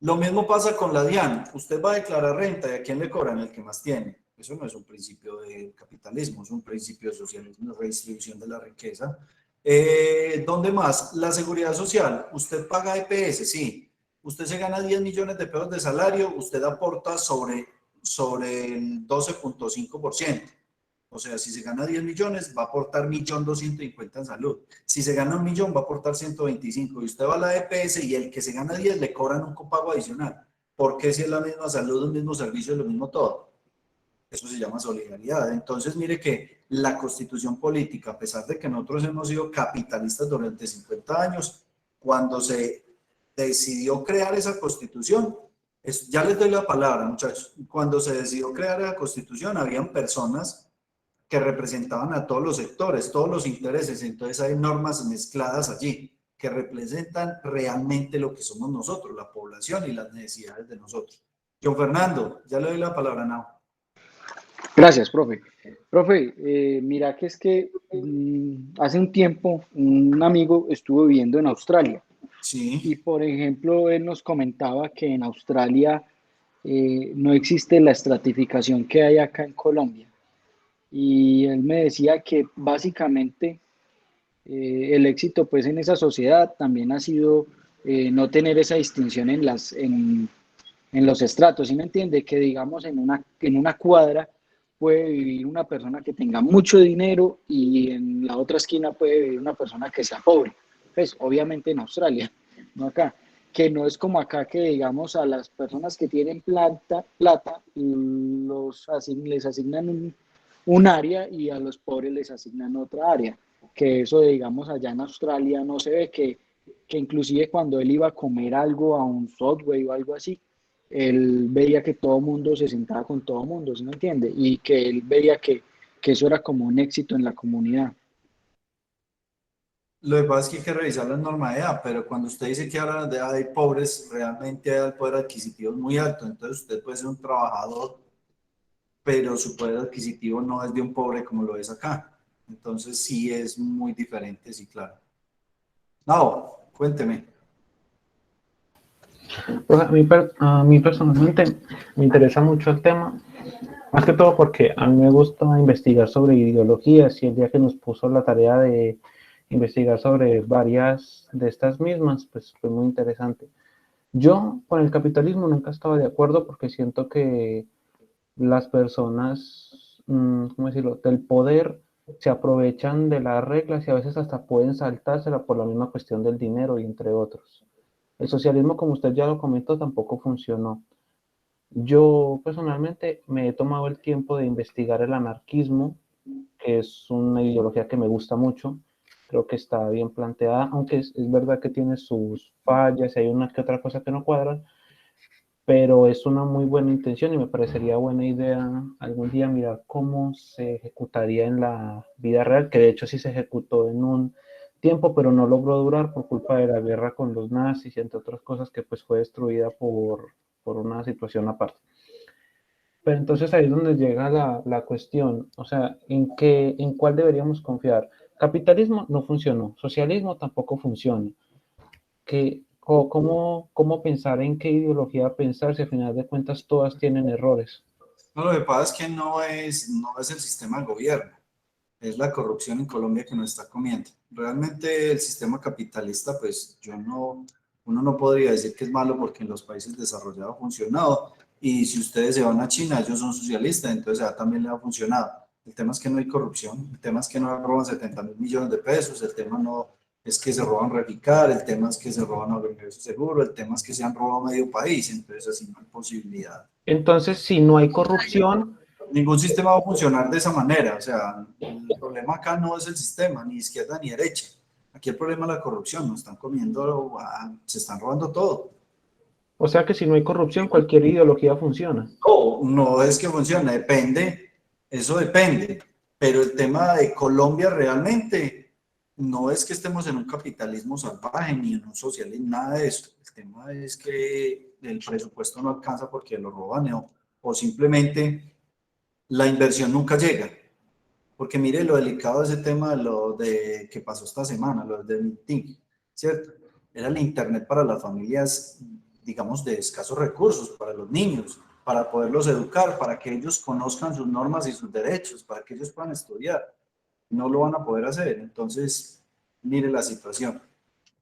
Lo mismo pasa con la DIAN. Usted va a declarar renta y ¿a quién le cobran? El que más tiene. Eso no es un principio de capitalismo, es un principio de socialismo, de redistribución de la riqueza. ¿Dónde más? La seguridad social. Usted paga EPS, sí. Usted se gana 10 millones de pesos de salario, usted aporta sobre el 12.5%. O sea, si se gana 10 millones, va a aportar 1.250.000 en salud. Si se gana 1.000.000, va a aportar 125. Y usted va a la EPS y el que se gana 10 le cobran un copago adicional. ¿Por qué si es la misma salud, el mismo servicio, lo mismo todo? Eso se llama solidaridad. Entonces, mire que la constitución política, a pesar de que nosotros hemos sido capitalistas durante 50 años, cuando se decidió crear esa constitución, ya les doy la palabra, muchachos, cuando se decidió crear la constitución, habían personas que representaban a todos los sectores, todos los intereses, entonces hay normas mezcladas allí que representan realmente lo que somos nosotros, la población y las necesidades de nosotros. John Fernando, ya le doy la palabra, Nao. Gracias, profe. Profe, mira que es que hace un tiempo un amigo estuvo viviendo en Australia. Sí. Y, por ejemplo, él nos comentaba que en Australia no existe la estratificación que hay acá en Colombia. Y él me decía que básicamente el éxito pues en esa sociedad también ha sido no tener esa distinción en los estratos, ¿sí me entiende? Que digamos en una cuadra puede vivir una persona que tenga mucho dinero y en la otra esquina puede vivir una persona que sea pobre. Pues obviamente en Australia, no acá. Que no es como acá que digamos a las personas que tienen plata les asignan un área y a los pobres les asignan otra área. Que eso digamos allá en Australia no se ve, que inclusive cuando él iba a comer algo a un Subway o algo así, él veía que todo el mundo se sentaba con todo el mundo, ¿sí me entiende? Y que él veía que eso era como un éxito en la comunidad. Lo que pasa es que hay que revisar la norma de edad, pero cuando usted dice que ahora de edad hay pobres, realmente el poder adquisitivo es muy alto, entonces usted puede ser un trabajador, pero su poder adquisitivo no es de un pobre como lo es acá. Entonces sí es muy diferente, sí, claro. No, cuénteme. Pues a mí personalmente me interesa mucho el tema, más que todo porque a mí me gusta investigar sobre ideologías y el día que nos puso la tarea de investigar sobre varias de estas mismas, pues fue muy interesante. Yo con el capitalismo nunca estaba de acuerdo porque siento que las personas, ¿cómo decirlo?, del poder se aprovechan de las reglas y a veces hasta pueden saltársela por la misma cuestión del dinero y entre otros. El socialismo, como usted ya lo comentó, tampoco funcionó. Yo personalmente me he tomado el tiempo de investigar el anarquismo, que es una ideología que me gusta mucho. Creo que está bien planteada, aunque es verdad que tiene sus fallas y hay una que otra cosa que no cuadra, pero es una muy buena intención y me parecería buena idea algún día mirar cómo se ejecutaría en la vida real, que de hecho sí se ejecutó en un tiempo, pero no logró durar por culpa de la guerra con los nazis y entre otras cosas que pues fue destruida por una situación aparte. Pero entonces ahí es donde llega la cuestión, o sea, ¿en cuál deberíamos confiar? Capitalismo no funcionó, socialismo tampoco funciona. ¿Cómo pensar en qué ideología pensar si al final de cuentas todas tienen errores? No, lo que pasa es que no es el sistema de gobierno, es la corrupción en Colombia que nos está comiendo. Realmente el sistema capitalista, pues uno no podría decir que es malo porque en los países desarrollados ha funcionado. Y si ustedes se van a China, ellos son socialistas, entonces allá también le ha funcionado. El tema es que no hay corrupción, el tema es que no roban 70.000 millones de pesos, el tema no es que se roban Reficar, el tema es que se roban a seguro, el tema es que se han robado medio país, entonces así no hay posibilidad. Entonces, si no hay corrupción, Ningún sistema va a funcionar de esa manera. O sea, el problema acá no es el sistema, ni izquierda ni derecha. Aquí el problema es la corrupción. Nos están comiendo, se están robando todo. o sea que si no hay corrupción, cualquier ideología funciona. No, no es que funcione, depende. Eso depende. Pero el tema de Colombia realmente no es que estemos en un capitalismo salvaje ni en un socialismo, nada de eso. El tema es que el presupuesto no alcanza porque lo roban o simplemente la inversión nunca llega. Porque mire lo delicado de ese tema, lo de que pasó esta semana, lo del MITIC, ¿cierto? Era el Internet para las familias, digamos, de escasos recursos, para los niños, para poderlos educar, para que ellos conozcan sus normas y sus derechos, para que ellos puedan estudiar. No lo van a poder hacer. Entonces, mire la situación.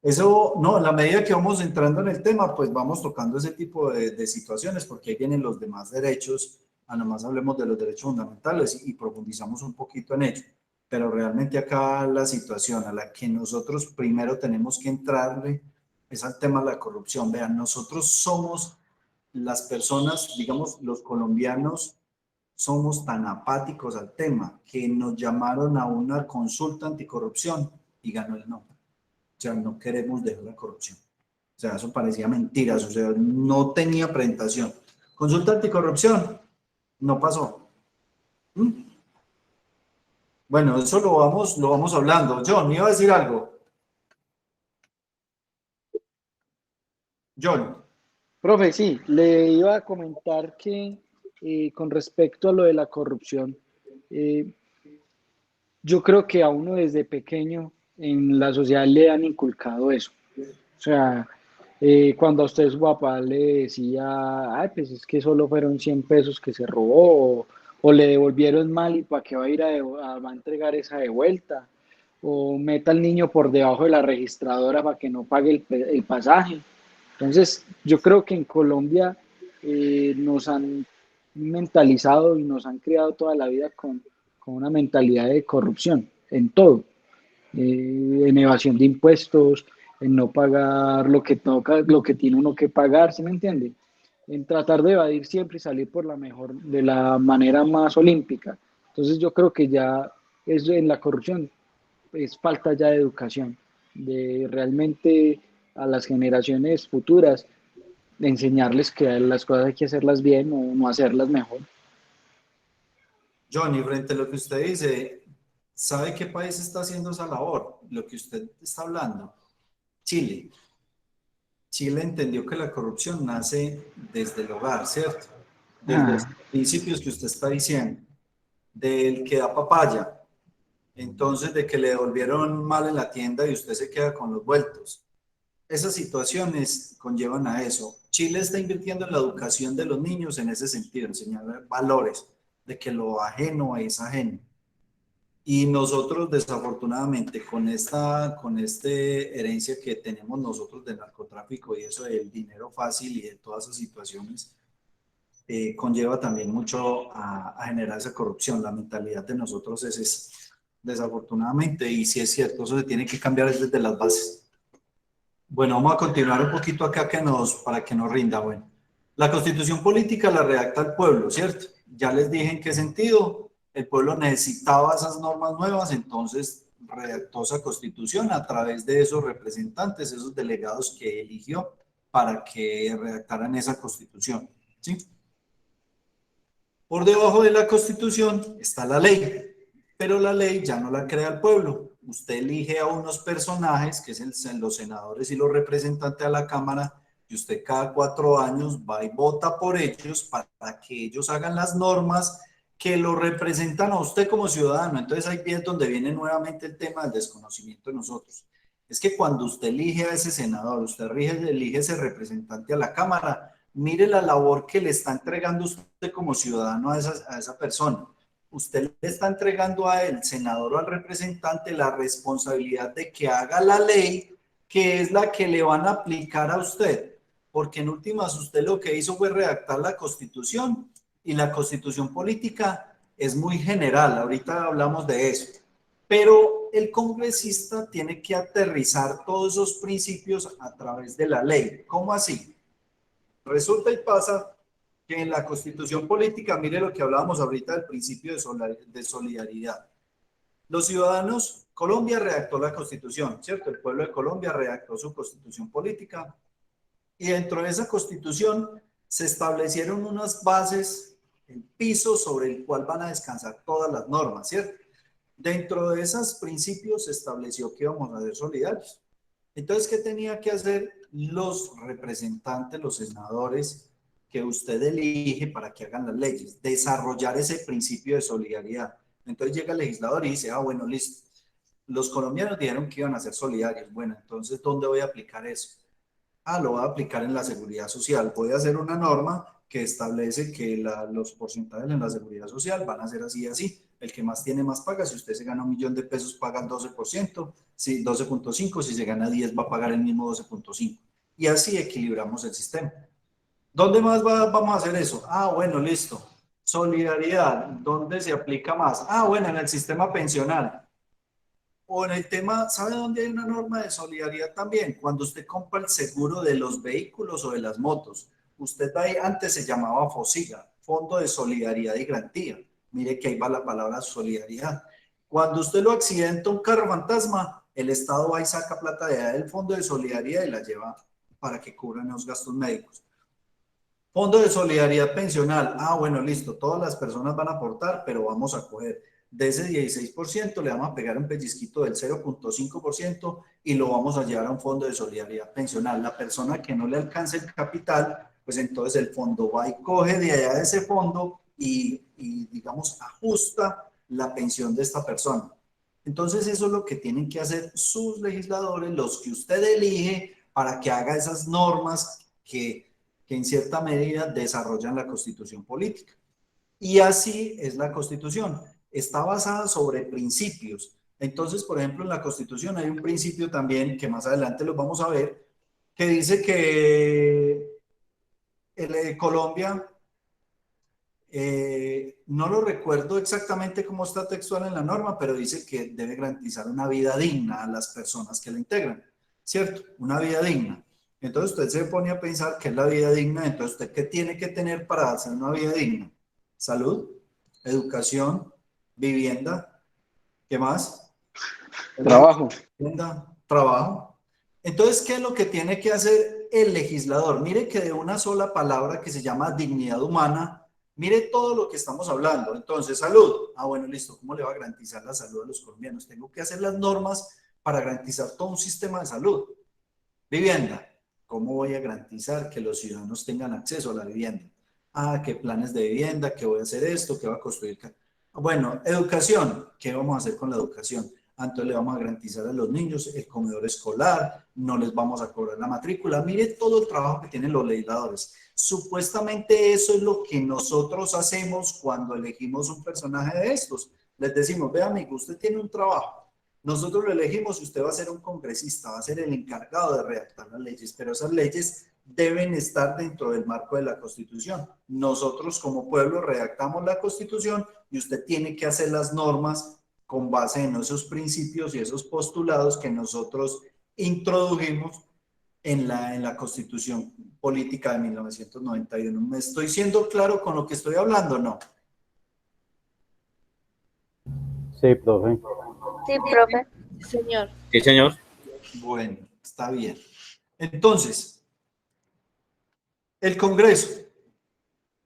Eso, no, en la medida que vamos entrando en el tema, pues vamos tocando ese tipo de situaciones, porque ahí vienen los demás derechos, a nomás hablemos de los derechos fundamentales y profundizamos un poquito en ello. Pero realmente acá la situación a la que nosotros primero tenemos que entrarle es al tema de la corrupción. Vean, nosotros somos las personas, digamos, los colombianos, somos tan apáticos al tema que nos llamaron a una consulta anticorrupción y ganó el no. O sea, no queremos dejar la corrupción. O sea, eso parecía mentiras, o sea, no tenía presentación. Consulta anticorrupción, no pasó. ¿Mm? Bueno, eso lo vamos hablando. John, ¿me iba a decir algo? John. Profe, sí, le iba a comentar que con respecto a lo de la corrupción, eh, yo creo que a uno desde pequeño en la sociedad le han inculcado eso. O sea, cuando a usted su papá le decía, ay, pues es que solo fueron 100 pesos que se robó, o le devolvieron mal y para qué va a ir va a entregar esa de vuelta, o meta al niño por debajo de la registradora para que no pague el pasaje. Entonces, yo creo que en Colombia nos han mentalizado y nos han criado toda la vida con una mentalidad de corrupción en todo, en evasión de impuestos, en no pagar lo que toca, lo que tiene uno que pagar, ¿sí me entiende? En tratar de evadir siempre y salir por la mejor, de la manera más olímpica. Entonces yo creo que ya es en la corrupción, es falta ya de educación, de realmente a las generaciones futuras de enseñarles que las cosas hay que hacerlas bien o no hacerlas mejor. Johnny, frente a lo que usted dice, ¿Sabe qué país está haciendo esa labor? Lo que usted está hablando. Chile. Chile entendió que la corrupción nace desde el hogar, ¿cierto? Desde los principios que usted está diciendo, del que da papaya, entonces de que le devolvieron mal en la tienda y usted se queda con los vueltos. Esas situaciones conllevan a eso. Chile está invirtiendo en la educación de los niños en ese sentido, enseñar valores, de que lo ajeno es ajeno. Y nosotros, desafortunadamente, con esta herencia que tenemos nosotros del narcotráfico y eso del dinero fácil y de todas esas situaciones, conlleva también mucho a generar esa corrupción. La mentalidad de nosotros es esa, desafortunadamente, y sí es cierto, eso se tiene que cambiar desde las bases. Bueno, vamos a continuar un poquito acá para que nos rinda. Bueno, la Constitución política la redacta el pueblo, ¿cierto? Ya les dije en qué sentido. El pueblo necesitaba esas normas nuevas, entonces redactó esa Constitución a través de esos representantes, esos delegados que eligió para que redactaran esa Constitución, ¿sí? Por debajo de la Constitución está la ley, pero la ley ya no la crea el pueblo. Usted elige a unos personajes, que son los senadores y los representantes a la Cámara, y usted cada 4 años va y vota por ellos para que ellos hagan las normas que lo representan a usted como ciudadano. Entonces ahí es donde viene nuevamente el tema del desconocimiento de nosotros. Es que cuando usted elige a ese senador, usted elige a ese representante a la Cámara, mire la labor que le está entregando usted como ciudadano a esa persona. Usted le está entregando al senador o al representante la responsabilidad de que haga la ley, que es la que le van a aplicar a usted. Porque en últimas usted lo que hizo fue redactar la Constitución, y la Constitución política es muy general, ahorita hablamos de eso, pero el congresista tiene que aterrizar todos esos principios a través de la ley. ¿Cómo así? Resulta y pasa que en la Constitución política, mire lo que hablábamos ahorita del principio de solidaridad. Los ciudadanos, Colombia redactó la Constitución, ¿cierto? El pueblo de Colombia redactó su Constitución política, y dentro de esa Constitución se establecieron unas bases, el piso sobre el cual van a descansar todas las normas, ¿cierto? Dentro de esos principios se estableció que íbamos a ser solidarios. Entonces, ¿qué tenía que hacer los representantes, los senadores que usted elige para que hagan las leyes? Desarrollar ese principio de solidaridad. Entonces llega el legislador y dice, bueno, listo. Los colombianos dijeron que iban a ser solidarios. Bueno, entonces, ¿dónde voy a aplicar eso? Lo voy a aplicar en la seguridad social. Voy a hacer una norma que establece que los porcentajes en la seguridad social van a ser así y así. El que más tiene más paga. Si usted se gana $1.000.000 paga el 12%, si 12.5, si se gana 10 va a pagar el mismo 12.5. Y así equilibramos el sistema. ¿Dónde más vamos a hacer eso? Bueno, listo. Solidaridad, ¿dónde se aplica más? Bueno, en el sistema pensional. O en el tema, ¿sabe dónde hay una norma de solidaridad también? Cuando usted compra el seguro de los vehículos o de las motos. Usted ahí antes se llamaba FOSIGA, Fondo de Solidaridad y Garantía. Mire que ahí va la palabra solidaridad. Cuando usted lo accidenta un carro fantasma, el Estado va y saca plata de allá del Fondo de Solidaridad y la lleva para que cubran los gastos médicos. Fondo de Solidaridad Pensional. Bueno, listo, todas las personas van a aportar, pero vamos a coger de ese 16%, le vamos a pegar un pellizquito del 0.5% y lo vamos a llevar a un fondo de solidaridad pensional. La persona que no le alcance el capital, pues entonces el fondo va y coge de allá de ese fondo y digamos, ajusta la pensión de esta persona. Entonces eso es lo que tienen que hacer sus legisladores, los que usted elige, para que haga esas normas que en cierta medida desarrollan la Constitución política. Y así es la Constitución. Está basada sobre principios. Entonces, por ejemplo, en la Constitución hay un principio también, que más adelante lo vamos a ver, que dice que Colombia, no lo recuerdo exactamente cómo está textual en la norma, pero dice que debe garantizar una vida digna a las personas que la integran, ¿cierto? Una vida digna. Entonces usted se pone a pensar qué es la vida digna. Entonces, ¿usted qué tiene que tener para hacer una vida digna? Salud, educación, vivienda, ¿qué más? Trabajo. Vivienda, trabajo. Entonces, ¿qué es lo que tiene que hacer el legislador? Mire que de una sola palabra que se llama dignidad humana, Mire todo lo que estamos hablando. Entonces, salud. Ah, bueno, listo. ¿Cómo le va a garantizar la salud a los colombianos? Tengo que hacer las normas para garantizar todo un sistema de salud. Vivienda. ¿Cómo voy a garantizar que los ciudadanos tengan acceso a la vivienda? Ah, ¿qué planes de vivienda? ¿Qué voy a hacer esto? ¿Qué va a construir? Bueno, educación. ¿Qué vamos a hacer con la educación? Entonces le vamos a garantizar a los niños el comedor escolar, no les vamos a cobrar la matrícula. Mire todo el trabajo que tienen los legisladores. Supuestamente eso es lo que nosotros hacemos cuando elegimos un personaje de estos. Les decimos, vea amigo, usted tiene un trabajo. Nosotros lo elegimos y usted va a ser un congresista, va a ser el encargado de redactar las leyes, pero esas leyes deben estar dentro del marco de la Constitución. Nosotros como pueblo redactamos la Constitución y usted tiene que hacer las normas con base en esos principios y esos postulados que nosotros introdujimos en la Constitución Política de 1991. ¿Me estoy siendo claro con lo que estoy hablando? No. Sí, profe. Sí, profe. Señor. Sí, señor. Bueno, está bien. Entonces, el Congreso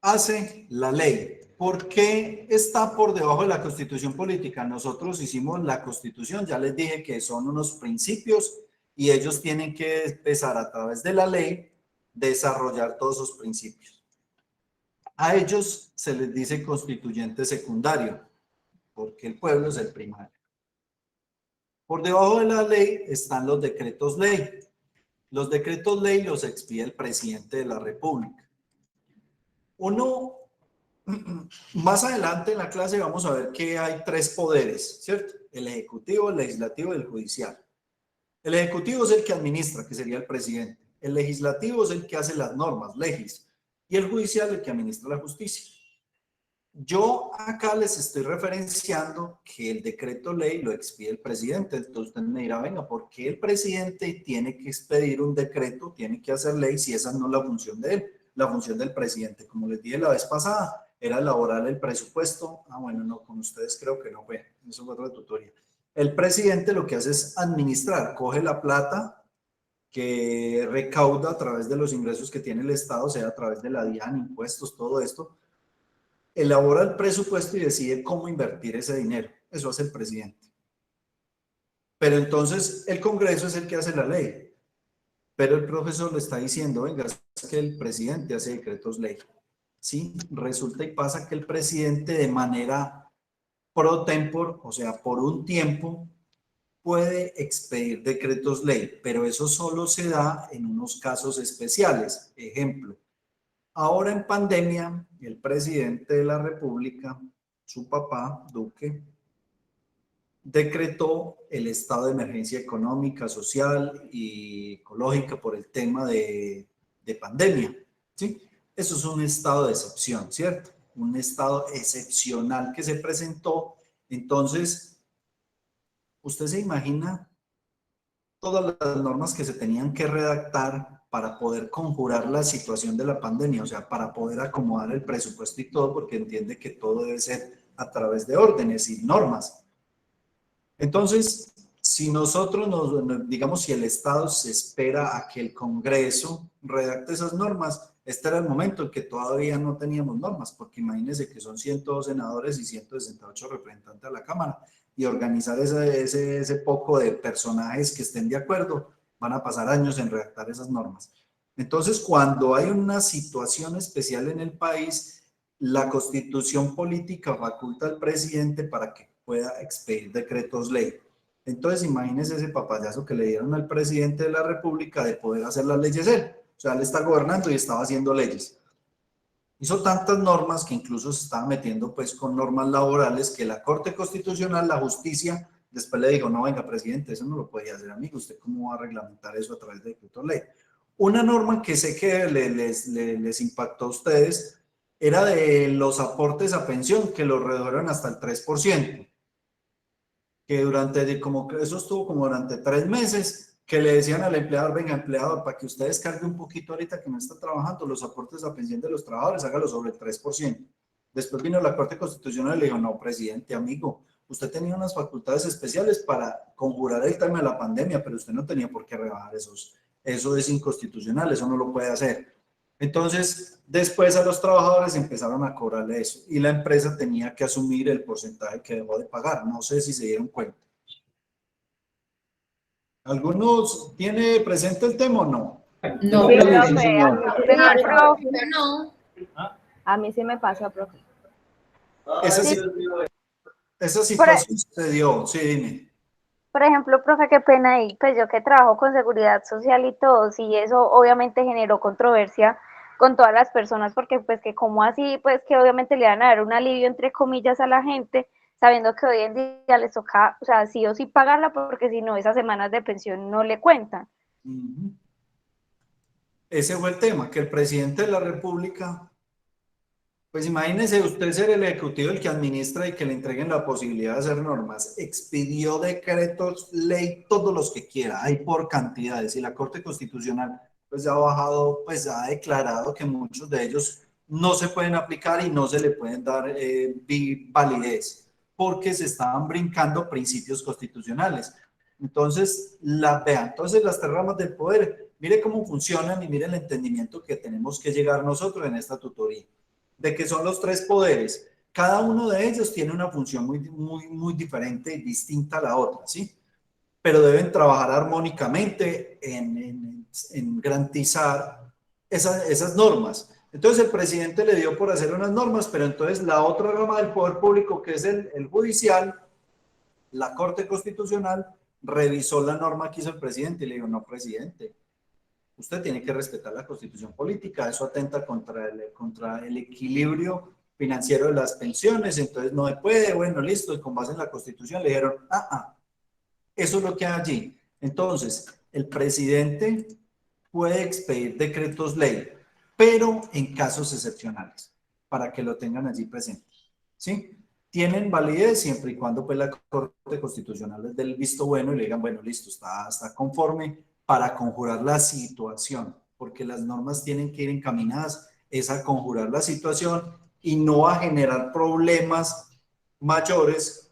hace la ley. ¿Por qué está por debajo de la Constitución Política? Nosotros hicimos la Constitución, ya les dije que son unos principios y ellos tienen que empezar a través de la ley desarrollar todos esos principios. A ellos se les dice constituyente secundario, porque el pueblo es el primario. Por debajo de la ley están los decretos ley. Los decretos ley los expide el presidente de la República. Más adelante en la clase vamos a ver que hay tres poderes, ¿cierto? El ejecutivo, el legislativo y el judicial. El ejecutivo es el que administra, que sería el presidente. El legislativo es el que hace las normas, legis. Y el judicial el que administra la justicia. Yo acá les estoy referenciando que el decreto ley lo expide el presidente. Entonces usted me dirá, venga, ¿por qué el presidente tiene que expedir un decreto, tiene que hacer ley si esa no es la función de él? La función del presidente, como les dije la vez pasada, era elaborar el presupuesto. Ah, bueno, no, con ustedes creo que no fue. Eso fue otra tutoría. El presidente lo que hace es administrar, coge la plata que recauda a través de los ingresos que tiene el Estado, sea a través de la DIAN, impuestos, todo esto, elabora el presupuesto y decide cómo invertir ese dinero. Eso hace el presidente. Pero entonces el Congreso es el que hace la ley. Pero el profesor le está diciendo, venga, es que el presidente hace decretos ley. Sí, resulta y pasa que el presidente de manera pro tempore, o sea, por un tiempo, puede expedir decretos ley, pero eso solo se da en unos casos especiales. Ejemplo, ahora en pandemia, el presidente de la República, su papá, Duque, decretó el estado de emergencia económica, social y ecológica por el tema de pandemia, ¿sí? Eso es un estado de excepción, ¿cierto? Un estado excepcional que se presentó. Entonces, ¿usted se imagina todas las normas que se tenían que redactar para poder conjurar la situación de la pandemia? O sea, para poder acomodar el presupuesto y todo, porque entiende que todo debe ser a través de órdenes y normas. Entonces, si nosotros digamos, si el Estado se espera a que el Congreso redacte esas normas, este era el momento en que todavía no teníamos normas, porque imagínense que son 102 senadores y 168 representantes a la Cámara, y organizar ese poco de personajes que estén de acuerdo, van a pasar años en redactar esas normas. Entonces, cuando hay una situación especial en el país, la Constitución Política faculta al presidente para que pueda expedir decretos ley. Entonces, imagínense ese papayazo que le dieron al presidente de la República de poder hacer las leyes él. O sea, él está gobernando y estaba haciendo leyes. Hizo tantas normas que incluso se estaba metiendo pues con normas laborales que la Corte Constitucional, la justicia, después le dijo, no, venga, presidente, eso no lo podía hacer, amigo, ¿usted cómo va a reglamentar eso a través de decreto ley? Una norma que sé que les impactó a ustedes era de los aportes a pensión, que los redujeron hasta el 3%, que eso estuvo como durante 3 meses, que le decían al empleador, venga, empleador, para que usted descargue un poquito ahorita que no está trabajando, los aportes a pensión de los trabajadores, hágalo sobre el 3%. Después vino la Corte Constitucional y le dijo, no, presidente, amigo, usted tenía unas facultades especiales para conjurar el tema de la pandemia, pero usted no tenía por qué rebajar esos. Eso es inconstitucional, eso no lo puede hacer. Entonces, después a los trabajadores empezaron a cobrarle eso y la empresa tenía que asumir el porcentaje que dejó de pagar. No sé si se dieron cuenta. ¿Algunos tiene presente el tema o no? No, Sí, profe. profe, No. a mí sí me pasó, profe. Esa situación se dio, sí, dime. Por ejemplo, profe, qué pena ahí, pues yo que trabajo con seguridad social y todo, sí, eso obviamente generó controversia con todas las personas, porque pues que como así, pues que obviamente le van a dar un alivio entre comillas a la gente, sabiendo que hoy en día les toca, o sea, sí o sí pagarla, porque si no, esas semanas de pensión no le cuentan. Ese fue el tema, que el presidente de la República, pues imagínese usted ser el ejecutivo el que administra y que le entreguen la posibilidad de hacer normas, expidió decretos, ley, todos los que quiera, hay por cantidades, y la Corte Constitucional pues ya ha bajado, pues ya ha declarado que muchos de ellos no se pueden aplicar y no se le pueden dar validez, porque se estaban brincando principios constitucionales. Entonces, entonces las tres ramas del poder, mire cómo funcionan y mire el entendimiento que tenemos que llegar nosotros en esta tutoría, de que son los tres poderes. Cada uno de ellos tiene una función muy diferente y distinta a la otra, ¿sí? Pero deben trabajar armónicamente en garantizar esas normas. Entonces el presidente le dio por hacer unas normas, pero entonces la otra rama del poder público, que es el judicial, la Corte Constitucional, revisó la norma que hizo el presidente y le dijo, no, presidente, usted tiene que respetar la Constitución política, eso atenta contra el equilibrio financiero de las pensiones, entonces no se puede, bueno, listo, y con base en la Constitución le dijeron, eso es lo que hay allí. Entonces, el presidente puede expedir decretos ley, pero en casos excepcionales, para que lo tengan allí presente, ¿sí? Tienen validez siempre y cuando pues la Corte Constitucional les dé el visto bueno y le digan, bueno, listo, está conforme para conjurar la situación, porque las normas tienen que ir encaminadas es a conjurar la situación y no a generar problemas mayores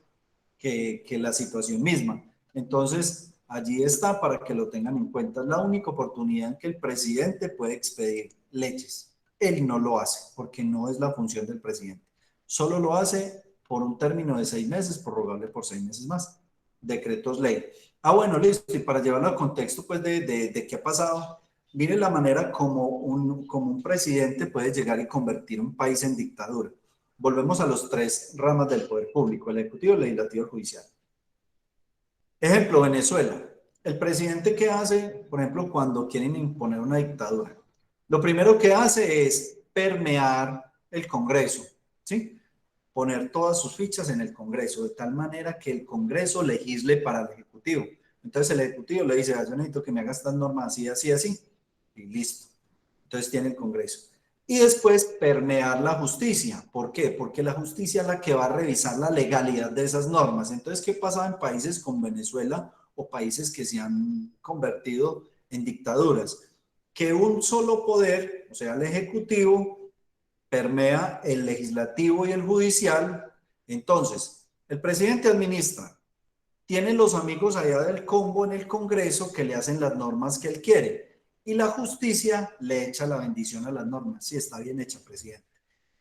que la situación misma. Entonces, allí está para que lo tengan en cuenta. Es la única oportunidad en que el presidente puede expedir leyes. Él no lo hace porque no es la función del presidente. Solo lo hace por un término de 6 meses, prorrogable por 6 meses más. Decretos ley. Bueno, listo. Y para llevarlo al contexto pues de qué ha pasado, mire la manera como un presidente puede llegar y convertir un país en dictadura. Volvemos a los tres ramas del poder público, el ejecutivo, el legislativo y el judicial. Ejemplo, Venezuela. El presidente, ¿qué hace? Por ejemplo, cuando quieren imponer una dictadura. Lo primero que hace es permear el Congreso, ¿sí? Poner todas sus fichas en el Congreso, de tal manera que el Congreso legisle para el Ejecutivo. Entonces el Ejecutivo le dice, yo necesito que me hagas estas normas así, así, así, y listo. Entonces tiene el Congreso. Y después permear la justicia. ¿Por qué? Porque la justicia es la que va a revisar la legalidad de esas normas. Entonces, ¿qué pasaba en países como Venezuela o países que se han convertido en dictaduras? Que un solo poder, o sea, el Ejecutivo, permea el legislativo y el judicial. Entonces, el presidente administra, tiene los amigos allá del combo en el Congreso que le hacen las normas que él quiere y la justicia le echa la bendición a las normas. Sí, está bien hecha, presidente.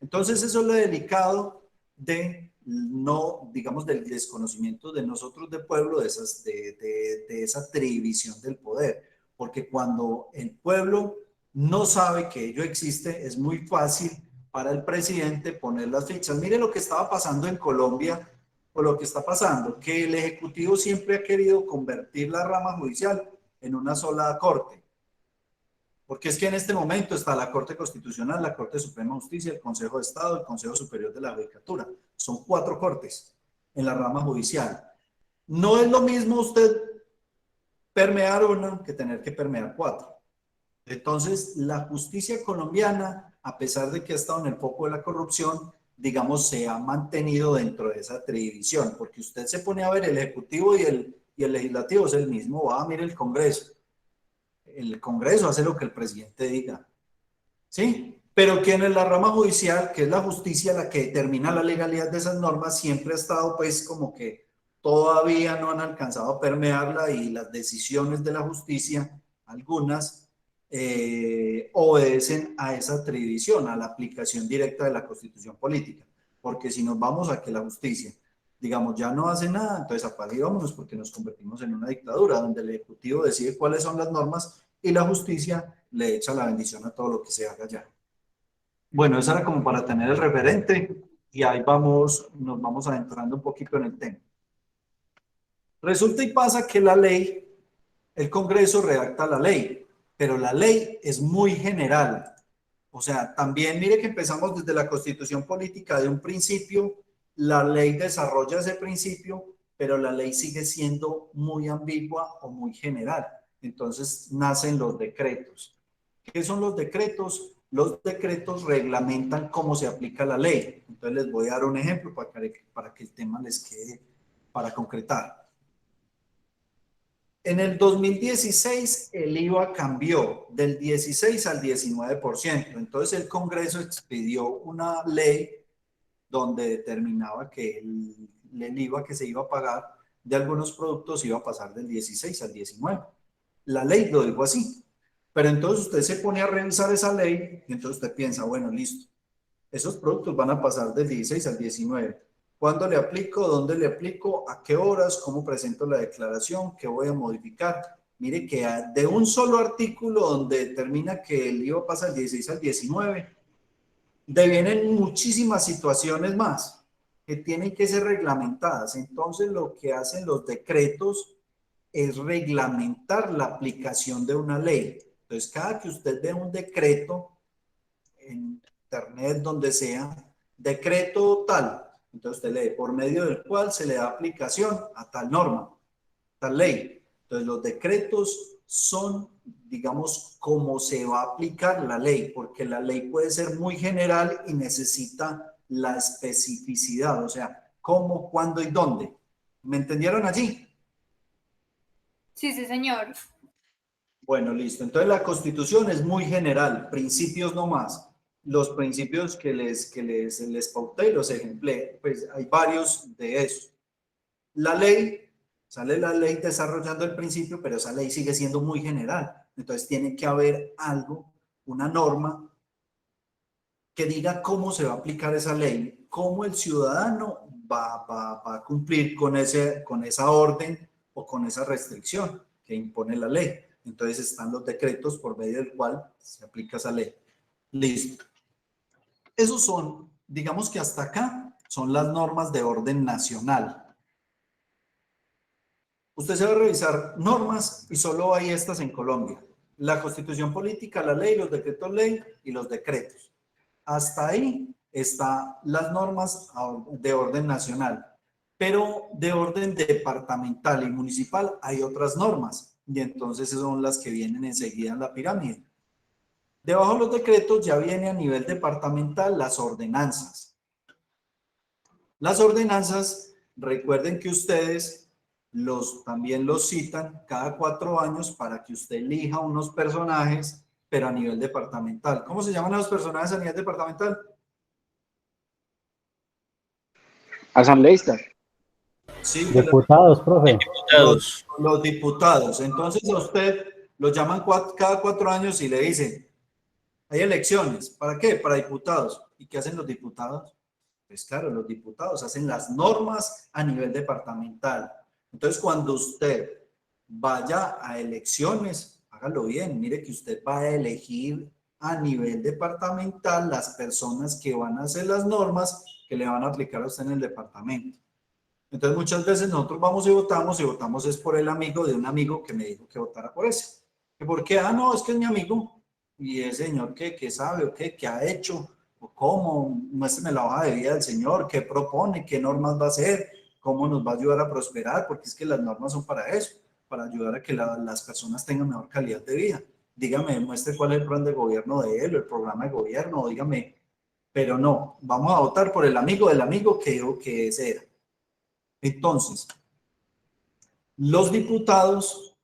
Entonces, eso es lo delicado de no, digamos, del desconocimiento de nosotros de pueblo, de esa división del poder, porque cuando el pueblo no sabe que ello existe, es muy fácil para el presidente poner las fichas. Mire lo que estaba pasando en Colombia, o lo que está pasando, que el Ejecutivo siempre ha querido convertir la rama judicial en una sola corte. Porque es que en este momento está la Corte Constitucional, la Corte Suprema de Justicia, el Consejo de Estado, el Consejo Superior de la Judicatura. Son 4 cortes en la rama judicial. No es lo mismo usted permear una que tener que permear 4. Entonces, la justicia colombiana, a pesar de que ha estado en el foco de la corrupción, digamos, se ha mantenido dentro de esa división, porque usted se pone a ver el Ejecutivo y el Legislativo es el mismo, va a mirar el Congreso. El Congreso hace lo que el presidente diga, ¿sí? Pero que en la rama judicial, que es la justicia la que determina la legalidad de esas normas, siempre ha estado pues como que todavía no han alcanzado a permearla y las decisiones de la justicia, algunas, obedecen a esa atribución, a la aplicación directa de la Constitución política. Porque si nos vamos a que la justicia, digamos, ya no hace nada, entonces apague y vámonos, porque nos convertimos en una dictadura donde el Ejecutivo decide cuáles son las normas y la justicia le echa la bendición a todo lo que se haga ya. Bueno, eso era como para tener el referente y ahí vamos, nos vamos adentrando un poquito en el tema. Resulta y pasa que la ley, el Congreso redacta la ley, pero la ley es muy general. O sea, también mire que empezamos desde la Constitución política de un principio, la ley desarrolla ese principio, pero la ley sigue siendo muy ambigua o muy general. Entonces nacen los decretos. ¿Qué son los decretos? Los decretos reglamentan cómo se aplica la ley. Entonces les voy a dar un ejemplo para que el tema les quede para concretar. En el 2016 el IVA cambió del 16 al 19%. Entonces el Congreso expidió una ley donde determinaba que el IVA que se iba a pagar de algunos productos iba a pasar del 16 al 19. La ley lo dijo así. Pero entonces usted se pone a revisar esa ley y entonces usted piensa, bueno, listo, esos productos van a pasar del 16 al 19. ¿Cuándo le aplico? ¿Dónde le aplico? ¿A qué horas? ¿Cómo presento la declaración? ¿Qué voy a modificar? Mire que de un solo artículo donde determina que el IVA pasa del 16 al 19, devienen muchísimas situaciones más que tienen que ser reglamentadas. Entonces lo que hacen los decretos es reglamentar la aplicación de una ley. Entonces cada que usted ve un decreto en internet, donde sea, decreto tal, entonces usted lee por medio del cual se le da aplicación a tal norma, tal ley. Entonces los decretos son, digamos, cómo se va a aplicar la ley, porque la ley puede ser muy general y necesita la especificidad, o sea, cómo, cuándo y dónde. ¿Me entendieron allí? Sí, sí, señor. Bueno, listo. Entonces la Constitución es muy general, principios no más. Los principios que les pauté y los ejemplé, pues hay varios de esos. La ley, sale la ley desarrollando el principio, pero esa ley sigue siendo muy general. Entonces tiene que haber algo, una norma que diga cómo se va a aplicar esa ley, cómo el ciudadano va a cumplir con esa orden o con esa restricción que impone la ley. Entonces están los decretos por medio del cual se aplica esa ley. Listo. Esos son, digamos que hasta acá, son las normas de orden nacional. Usted se va a revisar normas y solo hay estas en Colombia. La Constitución política, la ley, los decretos ley y los decretos. Hasta ahí están las normas de orden nacional. Pero de orden departamental y municipal hay otras normas. Y entonces son las que vienen enseguida en la pirámide. Debajo de los decretos ya viene a nivel departamental las ordenanzas. Las ordenanzas, recuerden que ustedes también los citan cada 4 años para que usted elija unos personajes, pero a nivel departamental. ¿Cómo se llaman los personajes a nivel departamental? Asambleístas. Sí, Diputados, profe. Los diputados. Entonces a usted lo llaman cada 4 años y le dicen, hay elecciones. ¿Para qué? Para diputados. ¿Y qué hacen los diputados? Pues claro, los diputados hacen las normas a nivel departamental. Entonces cuando usted vaya a elecciones, hágalo bien. Mire que usted va a elegir a nivel departamental las personas que van a hacer las normas que le van a aplicar a usted en el departamento. Entonces muchas veces nosotros vamos y votamos es por el amigo de un amigo que me dijo que votara por ese. ¿Por qué? Ah, no, es que es mi amigo. Y ese señor, ¿qué sabe o qué ha hecho? ¿O cómo? Muéstrame la hoja de vida del señor, ¿qué propone? ¿Qué normas va a hacer? ¿Cómo nos va a ayudar a prosperar? Porque es que las normas son para eso, para ayudar a que las personas tengan mejor calidad de vida. Dígame, muestre cuál es el plan de gobierno de él, o el programa de gobierno, o dígame, pero no, vamos a votar por el amigo del amigo que dijo que ese era. Entonces, los diputados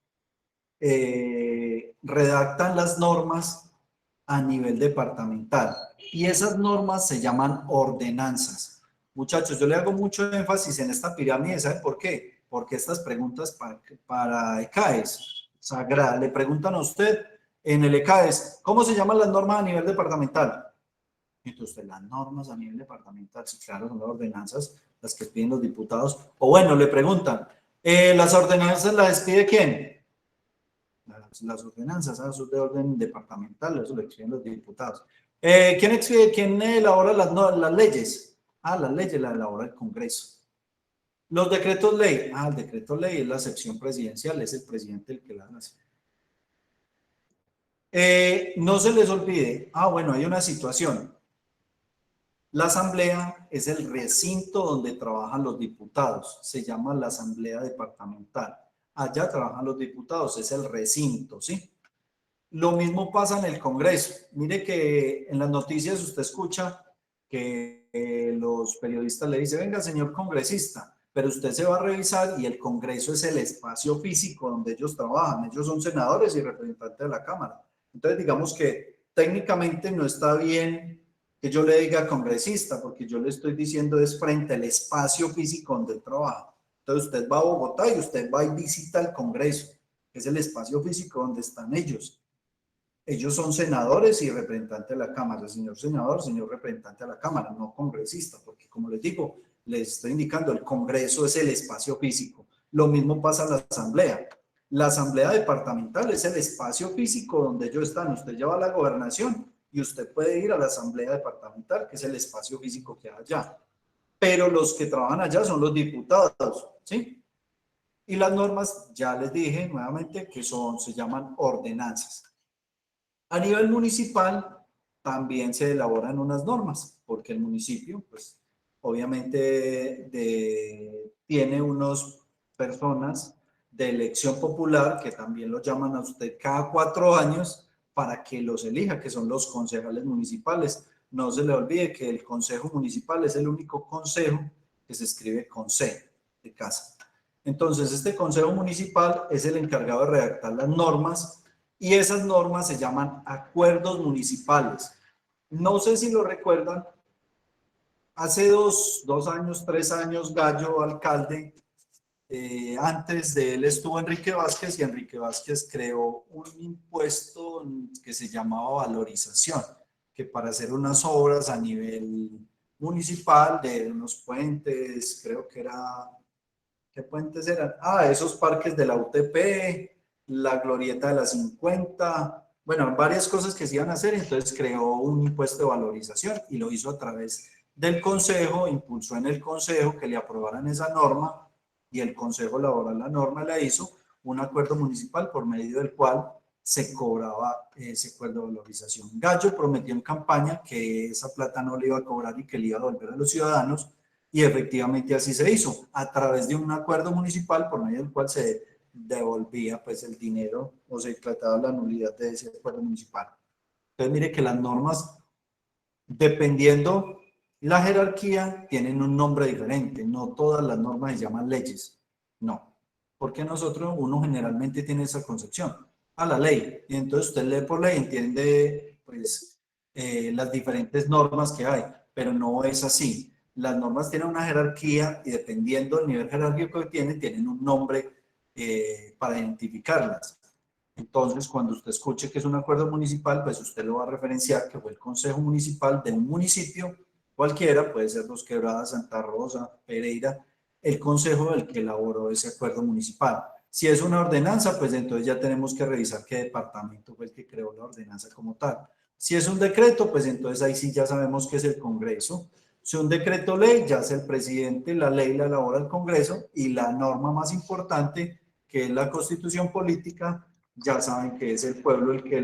redactan las normas a nivel departamental y esas normas se llaman ordenanzas. Muchachos, yo le hago mucho énfasis en esta pirámide, ¿saben por qué? Porque estas preguntas para ECAES, Sagrada, le preguntan a usted En el ECAES, ¿cómo se llaman las normas a nivel departamental? Entonces, las normas a nivel departamental, sí, claro, son las ordenanzas, las que piden los diputados. O bueno, le preguntan, ¿las ordenanzas las expide quién? Las ordenanzas, son de orden departamental, eso lo expiden los diputados. ¿Quién elabora las leyes? Las leyes las elabora el Congreso. Los decretos ley, el decreto ley es la sección presidencial, es el presidente el que las hace. No se les olvide, bueno, hay una situación. La asamblea es el recinto donde trabajan los diputados, se llama la asamblea departamental. Allá trabajan los diputados, es el recinto, ¿sí? Lo mismo pasa en el Congreso. Mire que en las noticias usted escucha que los periodistas le dicen, venga, señor congresista, pero usted se va a revisar y el Congreso es el espacio físico donde ellos trabajan. Ellos son senadores y representantes de la Cámara. Entonces, digamos que técnicamente no está bien que yo le diga congresista, porque yo le estoy diciendo es frente al espacio físico donde él trabaja. Entonces, usted va a Bogotá y usted va y visita el Congreso, que es el espacio físico donde están ellos. Ellos son senadores y representantes de la Cámara, señor senador, señor representante de la Cámara, no congresista, porque como les digo, les estoy indicando, el Congreso es el espacio físico. Lo mismo pasa en la Asamblea. La Asamblea Departamental es el espacio físico donde ellos están. Usted lleva a la gobernación y usted puede ir a la Asamblea Departamental, que es el espacio físico que hay allá. Pero los que trabajan allá son los diputados, ¿sí? Y las normas, ya les dije nuevamente, que se llaman ordenanzas. A nivel municipal también se elaboran unas normas, porque el municipio, pues, obviamente tiene unas personas de elección popular que también lo llaman a usted cada 4 años para que los elija, que son los concejales municipales. No se le olvide que el consejo municipal es el único consejo que se escribe con C de casa. Entonces, este consejo municipal es el encargado de redactar las normas y esas normas se llaman acuerdos municipales. No sé si lo recuerdan, hace 2 años, 3 años, Gallo, alcalde, antes de él estuvo Enrique Vázquez y Enrique Vázquez creó un impuesto que se llamaba valorización, que para hacer unas obras a nivel municipal de unos puentes, creo que era, ¿qué puentes eran? Esos parques de la UTP, la glorieta de la 50, bueno, varias cosas que se iban a hacer, entonces creó un impuesto de valorización y lo hizo a través del consejo, impulsó en el consejo que le aprobaran esa norma y el consejo laboral la norma la hizo, un acuerdo municipal por medio del cual se cobraba ese acuerdo de valorización. Gallo prometió en campaña que esa plata no le iba a cobrar y que le iba a devolver a los ciudadanos y efectivamente así se hizo, a través de un acuerdo municipal por medio del cual se devolvía pues el dinero o se trataba la nulidad de ese acuerdo municipal. Entonces mire que las normas, dependiendo la jerarquía, tienen un nombre diferente. No todas las normas se llaman leyes, no, porque uno generalmente tiene esa concepción, la ley, y entonces usted lee por ley, entiende pues las diferentes normas que hay, pero no es así. Las normas tienen una jerarquía y dependiendo del nivel jerárquico que tienen un nombre para identificarlas. Entonces, cuando usted escuche que es un acuerdo municipal, pues usted lo va a referenciar que fue el consejo municipal de un municipio cualquiera, puede ser Dos Quebradas, Santa Rosa, Pereira, el consejo el que elaboró ese acuerdo municipal. Si es una ordenanza, pues entonces ya tenemos que revisar qué departamento fue el que creó la ordenanza como tal. Si es un decreto, pues entonces ahí sí ya sabemos que es el Congreso. Si un decreto ley, ya es el presidente, la ley la elabora el Congreso y la norma más importante, que es la Constitución Política, ya saben que es el pueblo el que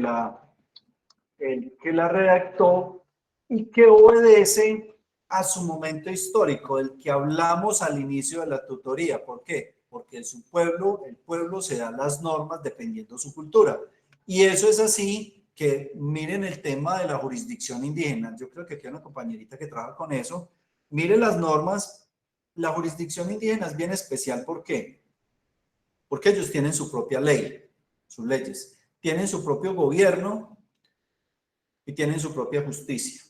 la redactó y que obedece a su momento histórico, del que hablamos al inicio de la tutoría. ¿Por qué? Porque el pueblo se da las normas dependiendo de su cultura. Y eso es así que miren el tema de la jurisdicción indígena. Yo creo que aquí hay una compañerita que trabaja con eso. Miren las normas. La jurisdicción indígena es bien especial. ¿Por qué? Porque ellos tienen su propia ley, sus leyes. Tienen su propio gobierno y tienen su propia justicia.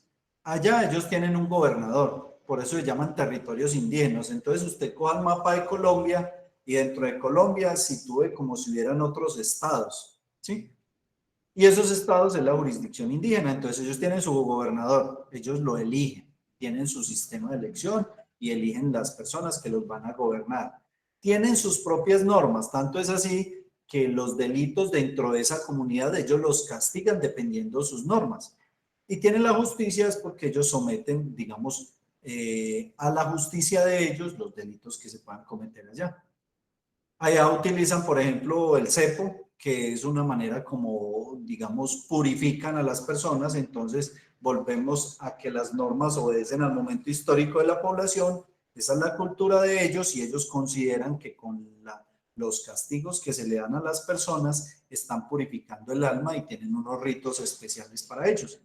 Allá ellos tienen un gobernador, por eso se llaman territorios indígenas. Entonces usted coja el mapa de Colombia y dentro de Colombia sitúe como si hubieran otros estados, ¿sí? Y esos estados es la jurisdicción indígena, entonces ellos tienen su gobernador, ellos lo eligen, tienen su sistema de elección y eligen las personas que los van a gobernar. Tienen sus propias normas, tanto es así que los delitos dentro de esa comunidad ellos los castigan dependiendo de sus normas. Y tienen la justicia es porque ellos someten, digamos, a la justicia de ellos los delitos que se puedan cometer allá. Allá utilizan, por ejemplo, el cepo, que es una manera como, digamos, purifican a las personas, entonces volvemos a que las normas obedecen al momento histórico de la población, esa es la cultura de ellos y ellos consideran que con los castigos que se le dan a las personas están purificando el alma y tienen unos ritos especiales para ellos.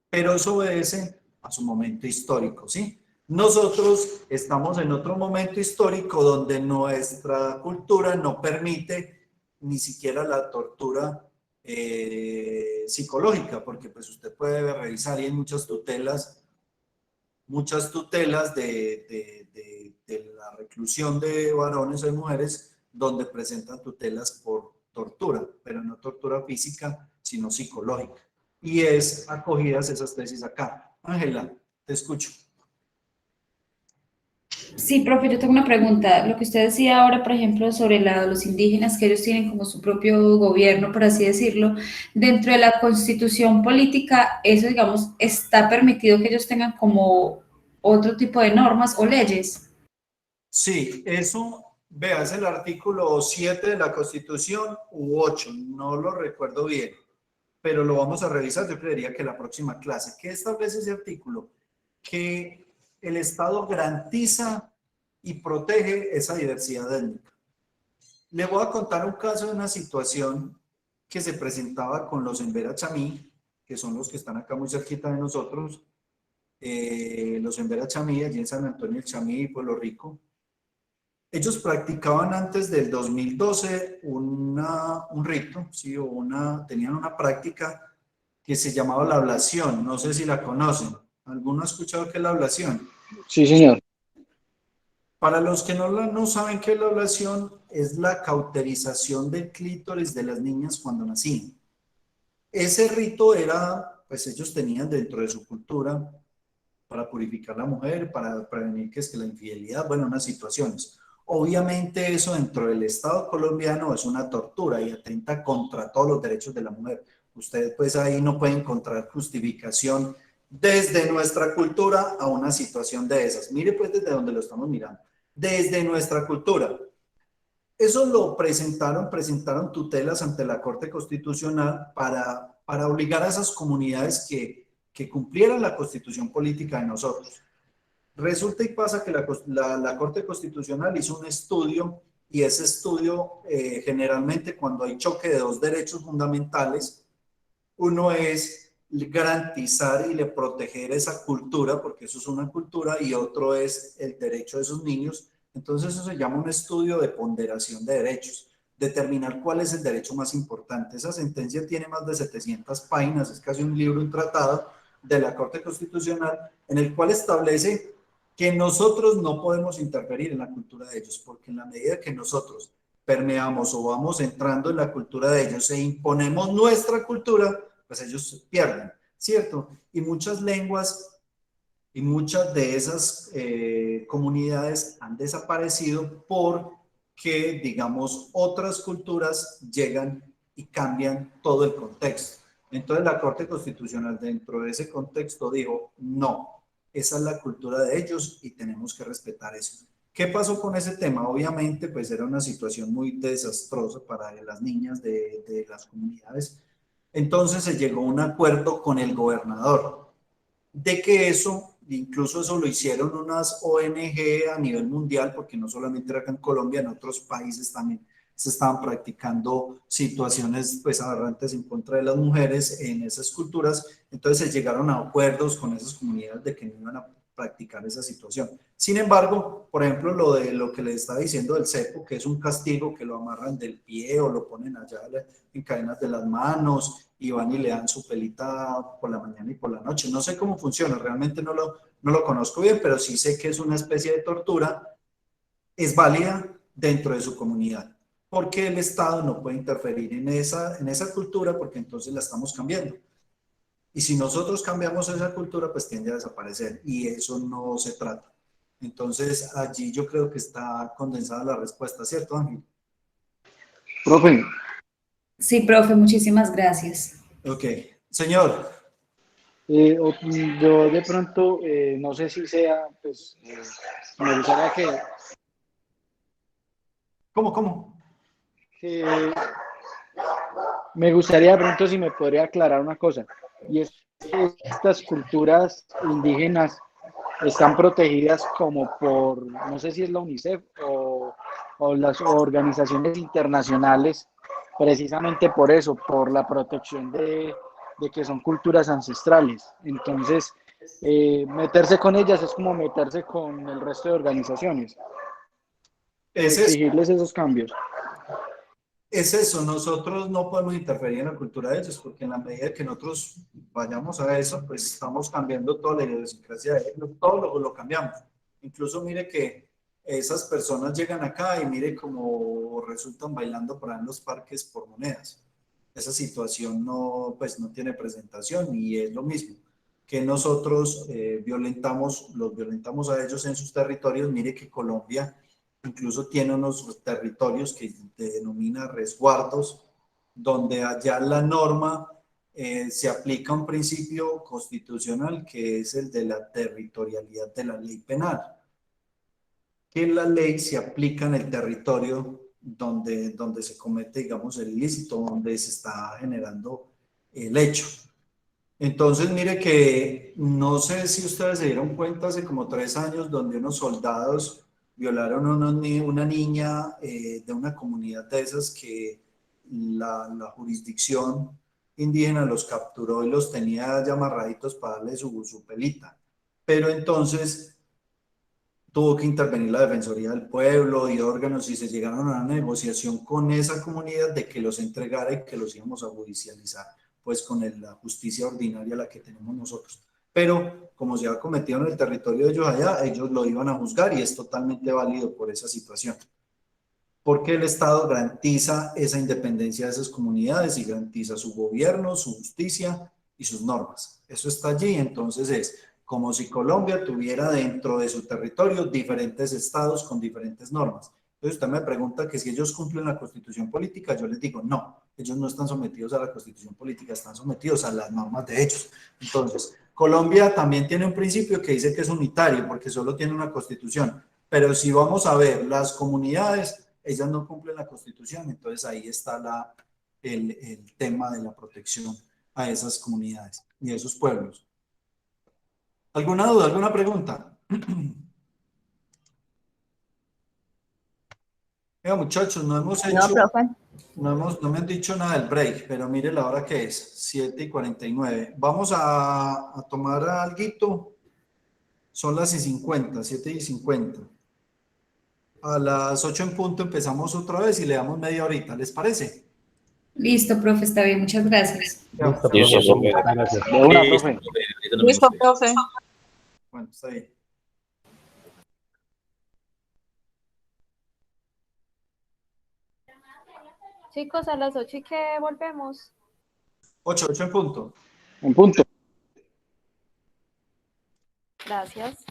Pero eso obedece a su momento histórico, ¿sí? Nosotros estamos en otro momento histórico donde nuestra cultura no permite ni siquiera la tortura psicológica, porque pues usted puede revisar y hay muchas tutelas de la reclusión de varones o de mujeres donde presentan tutelas por tortura, pero no tortura física, sino psicológica. Y es acogidas esas tesis acá. Ángela, te escucho. Sí, profe, yo tengo una pregunta. Lo que usted decía ahora, por ejemplo, sobre los indígenas, que ellos tienen como su propio gobierno, por así decirlo, dentro de la constitución política, eso, digamos, está permitido que ellos tengan como otro tipo de normas o leyes. Sí, eso, vea, es el artículo 7 de la Constitución u 8, no lo recuerdo bien, pero lo vamos a revisar, yo creería que la próxima clase. ¿Qué establece ese artículo? Que el Estado garantiza y protege esa diversidad étnica. Le voy a contar un caso de una situación que se presentaba con los Embera Chamí, que son los que están acá muy cerquita de nosotros, los Embera Chamí, allí en San Antonio el Chamí y Pueblo Rico. Ellos practicaban antes del 2012 un rito, ¿sí? Tenían una práctica que se llamaba la ablación, no sé si la conocen. ¿Alguno ha escuchado qué es la ablación? Sí, señor. Para los que no saben qué es la ablación, es la cauterización del clítoris de las niñas cuando nacían. Ese rito era, pues ellos tenían dentro de su cultura para purificar a la mujer, para prevenir que la infidelidad, bueno, unas situaciones. Obviamente eso dentro del Estado colombiano es una tortura y atenta contra todos los derechos de la mujer. Usted pues ahí no puede encontrar justificación desde nuestra cultura a una situación de esas. Mire pues desde donde lo estamos mirando. Desde nuestra cultura. Eso lo presentaron tutelas ante la Corte Constitucional para obligar a esas comunidades que cumplieran la constitución política de nosotros. Resulta y pasa que la Corte Constitucional hizo un estudio y ese estudio generalmente cuando hay choque de dos derechos fundamentales, uno es garantizar y proteger esa cultura, porque eso es una cultura, y otro es el derecho de esos niños. Entonces eso se llama un estudio de ponderación de derechos, determinar cuál es el derecho más importante. Esa sentencia tiene más de 700 páginas, es casi un libro, un tratado de la Corte Constitucional, en el cual establece que nosotros no podemos interferir en la cultura de ellos, porque en la medida que nosotros permeamos o vamos entrando en la cultura de ellos e imponemos nuestra cultura, pues ellos pierden, ¿cierto? Y muchas lenguas y muchas de esas comunidades han desaparecido porque, digamos, otras culturas llegan y cambian todo el contexto. Entonces la Corte Constitucional dentro de ese contexto dijo, no, esa es la cultura de ellos y tenemos que respetar eso. ¿Qué pasó con ese tema? Obviamente, pues era una situación muy desastrosa para las niñas de las comunidades. Entonces se llegó a un acuerdo con el gobernador de que eso, incluso eso lo hicieron unas ONG a nivel mundial, porque no solamente era acá en Colombia, en otros países también se estaban practicando situaciones pues aberrantes en contra de las mujeres en esas culturas. Entonces se llegaron a acuerdos con esas comunidades de que no iban a practicar esa situación. Sin embargo, por ejemplo, lo que les estaba diciendo del cepo, que es un castigo que lo amarran del pie o lo ponen allá en cadenas de las manos y van y le dan su pelita por la mañana y por la noche. No sé cómo funciona, realmente no lo conozco bien, pero sí sé que es una especie de tortura, es válida dentro de su comunidad. porque el Estado no puede interferir en esa cultura porque entonces la estamos cambiando. Y si nosotros cambiamos esa cultura, pues tiende a desaparecer y eso no se trata. Entonces, allí yo creo que está condensada la respuesta, ¿cierto, Ángel? Profe, Sí, profe, muchísimas gracias. Ok. Señor, yo de pronto, no sé si sea, pues, me gustaría ¿cómo? que me gustaría de pronto si me podría aclarar una cosa, y es que estas culturas indígenas están protegidas como por, no sé si es la UNICEF o las organizaciones internacionales, precisamente por eso, por la protección de que son culturas ancestrales. Entonces, meterse con ellas es como meterse con el resto de organizaciones, es eso. exigirles esos cambios. Es eso, nosotros no podemos interferir en la cultura de ellos, porque en la medida que nosotros vayamos a eso, pues estamos cambiando toda la idiosincrasia de ellos, todo lo cambiamos. Incluso mire que esas personas llegan acá y mire cómo resultan bailando por ahí en los parques por monedas. Esa situación no, pues no tiene presentación y es lo mismo que nosotros los violentamos a ellos en sus territorios. Mire que Colombia incluso tiene unos territorios que denomina resguardos, donde allá la norma se aplica un principio constitucional que es el de la territorialidad de la ley penal, que la ley se aplica en el territorio donde se comete, digamos, el ilícito, donde se está generando el hecho. Entonces, mire que no sé si ustedes se dieron cuenta hace como 3 años donde unos soldados violaron a una niña de una comunidad de esas que la jurisdicción indígena los capturó y los tenía ya amarraditos para darle su pelita. Pero entonces tuvo que intervenir la Defensoría del Pueblo y órganos y se llegaron a una negociación con esa comunidad de que los entregara y que los íbamos a judicializar, pues con la justicia ordinaria la que tenemos nosotros. Pero como se ha cometido en el territorio de ellos allá, ellos lo iban a juzgar y es totalmente válido por esa situación. Porque el Estado garantiza esa independencia de esas comunidades y garantiza su gobierno, su justicia y sus normas. Eso está allí, entonces es como si Colombia tuviera dentro de su territorio diferentes estados con diferentes normas. Entonces usted me pregunta que si ellos cumplen la constitución política, yo les digo no, ellos no están sometidos a la constitución política, están sometidos a las normas de ellos. Entonces, Colombia también tiene un principio que dice que es unitario porque solo tiene una constitución, pero si vamos a ver las comunidades, ellas no cumplen la constitución, entonces ahí está el tema de la protección a esas comunidades y a esos pueblos. ¿Alguna duda, alguna pregunta? Mira, muchachos, no hemos No, hecho, profe. no me han dicho nada del break, pero mire la hora que es, 7:49. Vamos a tomar alguito, son las 50, 7:50. A las 8 en punto empezamos otra vez y le damos media horita, ¿les parece? Listo, profe, está bien, muchas gracias. Listo, Ya. profe, muchas gracias. De una, Listo, profe. profe, ahorita nos Listo, vemos, pues. profe. Bueno, está bien. Chicos, a las 8 y que volvemos. 8 en punto. En punto. Gracias.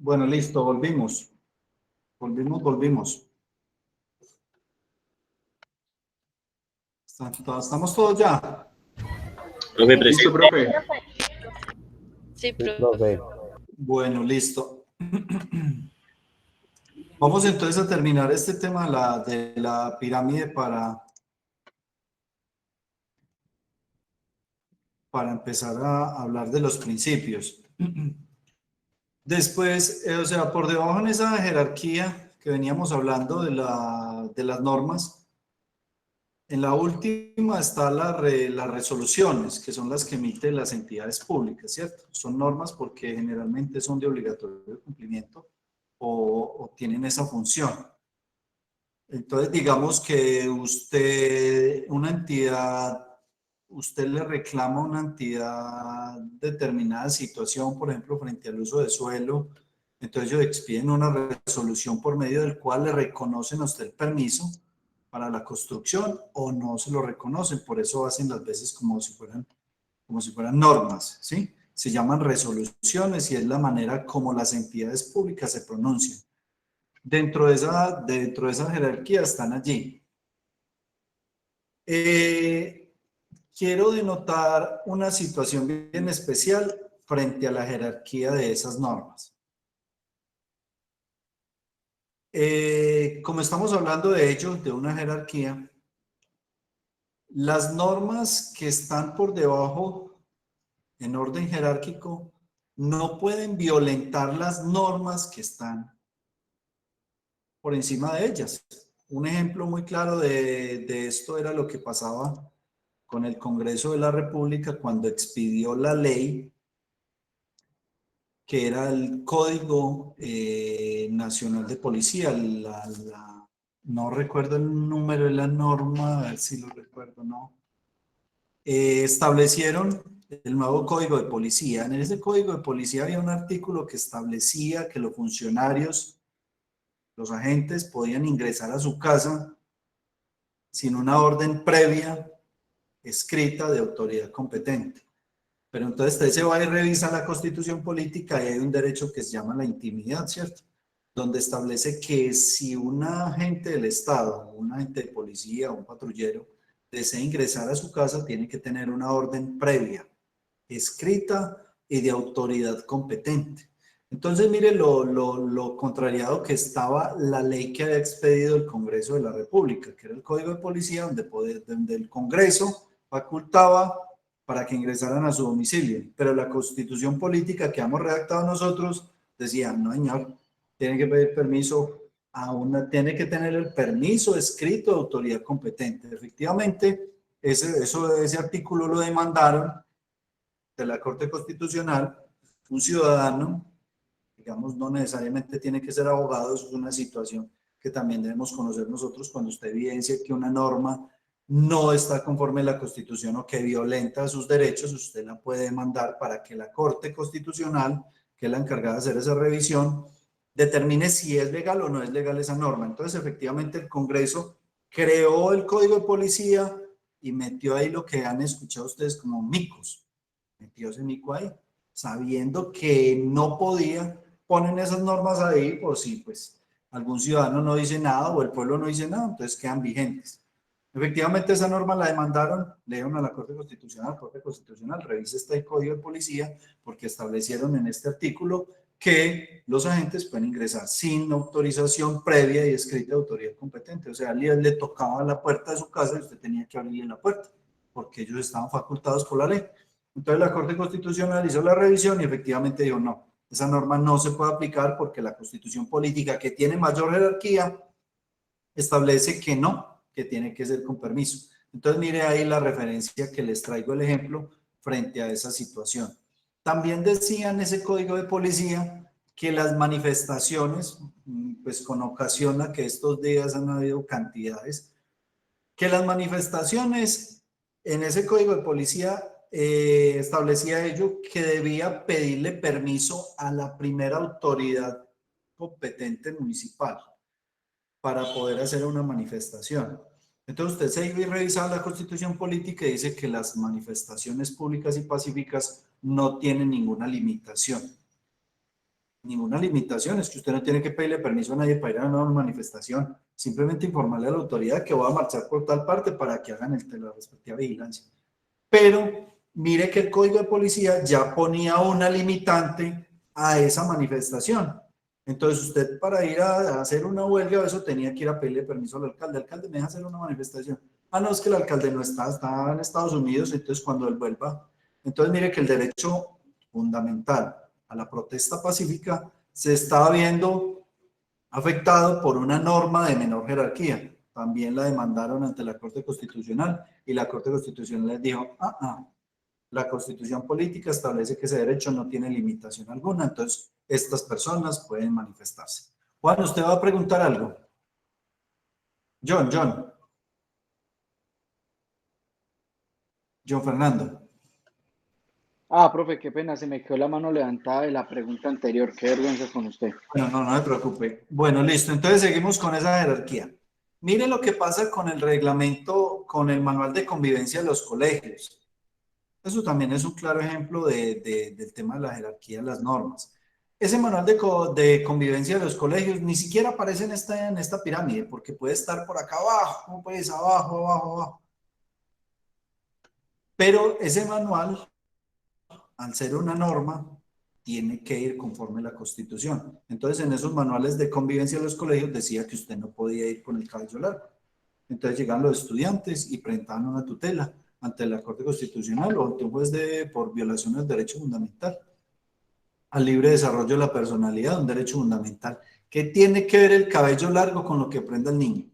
Bueno, listo, volvimos. Volvimos. Estamos todos ya. Profe, Listo, presente. profe. Sí, Sí, profe. Bueno, listo. Vamos entonces a terminar este tema de la pirámide para empezar a hablar de los principios. Después, o sea, por debajo en esa jerarquía que veníamos hablando de las normas, en la última está las resoluciones, que son las que emiten las entidades públicas, ¿cierto? Son normas porque generalmente son de obligatorio cumplimiento o tienen esa función. Entonces, digamos que usted le reclama a una entidad determinada situación, por ejemplo, frente al uso de suelo, entonces ellos expiden una resolución por medio del cual le reconocen a usted el permiso para la construcción o no se lo reconocen, por eso hacen las veces como si fueran normas, ¿sí? Se llaman resoluciones y es la manera como las entidades públicas se pronuncian. Dentro de esa jerarquía están allí. Quiero denotar una situación bien especial frente a la jerarquía de esas normas. Como estamos hablando de ello, de una jerarquía, las normas que están por debajo en orden jerárquico no pueden violentar las normas que están por encima de ellas. Un ejemplo muy claro de esto era lo que pasaba con el Congreso de la República cuando expidió la ley que era el Código Nacional de Policía. No recuerdo el número de la norma, a ver si lo recuerdo, no. Establecieron el nuevo Código de Policía. En ese Código de Policía había un artículo que establecía que los funcionarios, los agentes, podían ingresar a su casa sin una orden previa escrita de autoridad competente. Pero entonces usted se va y revisa la Constitución Política y hay un derecho que se llama la intimidad, ¿cierto? Donde establece que si un agente del Estado, un agente de policía o un patrullero desea ingresar a su casa, tiene que tener una orden previa, escrita y de autoridad competente. Entonces, mire lo contrariado que estaba la ley que había expedido el Congreso de la República, que era el Código de Policía, donde el Congreso facultaba para que ingresaran a su domicilio. Pero la Constitución Política que hemos redactado nosotros decía, no, señor, tiene que pedir permiso tiene que tener el permiso escrito de autoridad competente. Efectivamente, ese artículo lo demandaron de la Corte Constitucional un ciudadano, digamos, no necesariamente tiene que ser abogado, eso es una situación que también debemos conocer nosotros cuando usted evidencia que una norma no está conforme a la Constitución o que violenta sus derechos, usted la puede demandar para que la Corte Constitucional, que es la encargada de hacer esa revisión, determine si es legal o no es legal esa norma. Entonces, efectivamente, el Congreso creó el Código de Policía y metió ahí lo que han escuchado ustedes como micos. Metió ese mico ahí, sabiendo que no podía, ponen esas normas ahí por si pues algún ciudadano no dice nada o el pueblo no dice nada, entonces quedan vigentes. Efectivamente, esa norma la demandaron, le dieron a la Corte Constitucional, revise este Código de Policía, porque establecieron en este artículo que los agentes pueden ingresar sin autorización previa y escrita de autoridad competente. O sea, a alguien le tocaba la puerta de su casa y usted tenía que abrirle la puerta, porque ellos estaban facultados por la ley. Entonces la Corte Constitucional hizo la revisión y efectivamente dijo, no, esa norma no se puede aplicar porque la Constitución Política, que tiene mayor jerarquía, establece que no, que tiene que ser con permiso. Entonces, mire ahí la referencia que les traigo el ejemplo frente a esa situación. También decía en ese Código de Policía que las manifestaciones, pues con ocasión a que estos días han habido cantidades, que las manifestaciones en ese Código de Policía establecía ello que debía pedirle permiso a la primera autoridad competente municipal para poder hacer una manifestación. Entonces usted se iba y revisaba la Constitución Política y dice que las manifestaciones públicas y pacíficas no tienen ninguna limitación. ninguna limitación, es que usted no tiene que pedirle permiso a nadie para ir a una manifestación, simplemente informarle a la autoridad que va a marchar por tal parte para que hagan la respectiva vigilancia. Pero mire que el Código de Policía ya ponía una limitante a esa manifestación. Entonces usted para ir a hacer una huelga o eso tenía que ir a pedirle permiso al alcalde, me deja hacer una manifestación. Ah, no, es que el alcalde no está en Estados Unidos, entonces cuando él vuelva. Entonces mire que el derecho fundamental a la protesta pacífica se estaba viendo afectado por una norma de menor jerarquía. También la demandaron ante la Corte Constitucional y la Corte Constitucional les dijo, la Constitución política establece que ese derecho no tiene limitación alguna, entonces estas personas pueden manifestarse. Juan, ¿usted va a preguntar algo? John Fernando. Profe, qué pena, se me quedó la mano levantada de la pregunta anterior. Qué vergüenza con usted. Bueno, no me preocupe. Bueno, listo. Entonces seguimos con esa jerarquía. Miren lo que pasa con el reglamento, con el manual de convivencia de los colegios. Eso también es un claro ejemplo del tema de la jerarquía de las normas. Ese manual de convivencia de los colegios ni siquiera aparece en esta pirámide, porque puede estar por acá abajo, como puedes, abajo. Pero ese manual, al ser una norma, tiene que ir conforme a la Constitución. Entonces, en esos manuales de convivencia de los colegios decía que usted no podía ir con el cabello largo. Entonces llegan los estudiantes y presentaban una tutela ante la Corte Constitucional o ante un juez por violación del derecho fundamental al libre desarrollo de la personalidad, un derecho fundamental. ¿Qué tiene que ver el cabello largo con lo que aprende el niño?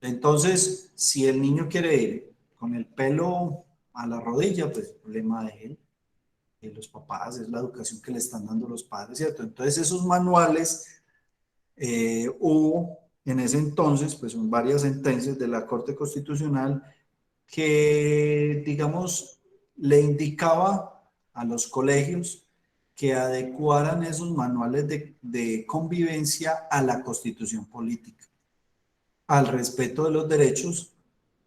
Entonces, si el niño quiere ir con el pelo a la rodilla, pues el problema de él, de los papás, es la educación que le están dando los padres, ¿cierto? Entonces esos manuales, hubo en ese entonces, pues son varias sentencias de la Corte Constitucional que, digamos, le indicaba a los colegios que adecuaran esos manuales de convivencia a la Constitución política, al respeto de los derechos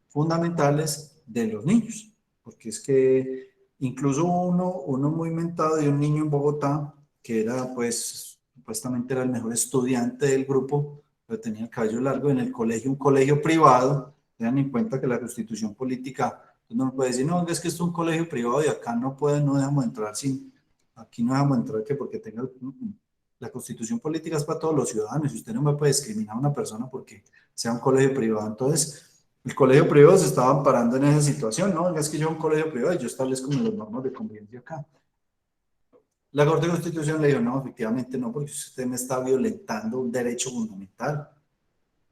fundamentales de los niños, porque es que incluso uno muy mentado de un niño en Bogotá, que era pues, supuestamente era el mejor estudiante del grupo, pero tenía el cabello largo en el colegio, un colegio privado. Tengan en cuenta que la Constitución política, uno no puede decir, no, es que esto es un colegio privado y acá no dejamos entrar aquí no dejamos entrar que porque tenga, la Constitución política es para todos los ciudadanos y usted no me puede discriminar a una persona porque sea un colegio privado. Entonces, el colegio privado se estaba amparando en esa situación, ¿no? Es que yo un colegio privado y yo establezco las normas de convivencia acá. La Corte de Constitución le dijo, no, efectivamente no, porque usted me está violentando un derecho fundamental.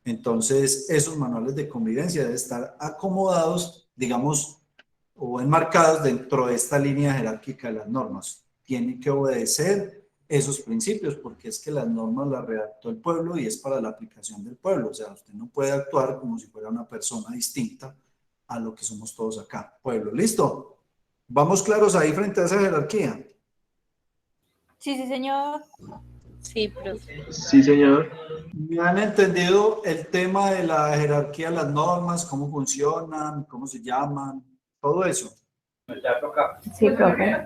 Entonces, esos manuales de convivencia deben estar acomodados, digamos, o enmarcados dentro de esta línea jerárquica de las normas. Tienen que obedecer esos principios, porque es que las normas las redactó el pueblo y es para la aplicación del pueblo. O sea, usted no puede actuar como si fuera una persona distinta a lo que somos todos acá. Pueblo, ¿listo? ¿Vamos claros ahí frente a esa jerarquía? Sí, señor. Sí, profe. Sí, señor. ¿Me han entendido el tema de la jerarquía de las normas, cómo funcionan, cómo se llaman, todo eso? Sí, profe.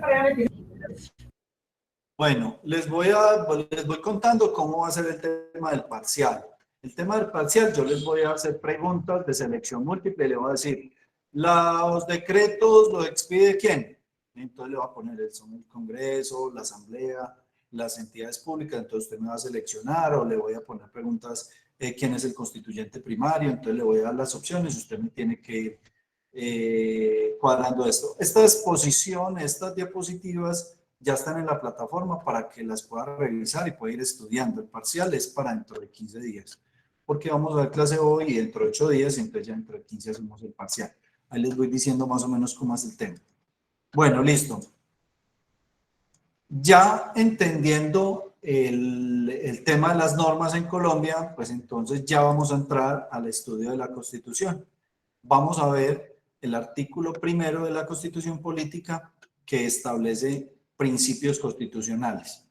Bueno, les voy contando cómo va a ser el tema del parcial. El tema del parcial, yo les voy a hacer preguntas de selección múltiple, le voy a decir, ¿los decretos los expide quién? Entonces le voy a poner son el Congreso, la Asamblea, las entidades públicas, entonces usted me va a seleccionar, o le voy a poner preguntas, ¿quién es el constituyente primario? Entonces le voy a dar las opciones, usted me tiene que ir cuadrando esto. Esta exposición, estas diapositivas, ya están en la plataforma para que las pueda revisar y pueda ir estudiando. El parcial es para dentro de 15 días, porque vamos a dar clase hoy y dentro de 8 días, entonces ya dentro de 15 hacemos el parcial. Ahí les voy diciendo más o menos cómo es el tema. Bueno, listo. Ya entendiendo el tema de las normas en Colombia, pues entonces ya vamos a entrar al estudio de la Constitución. Vamos a ver el artículo primero de la Constitución política que establece principios constitucionales.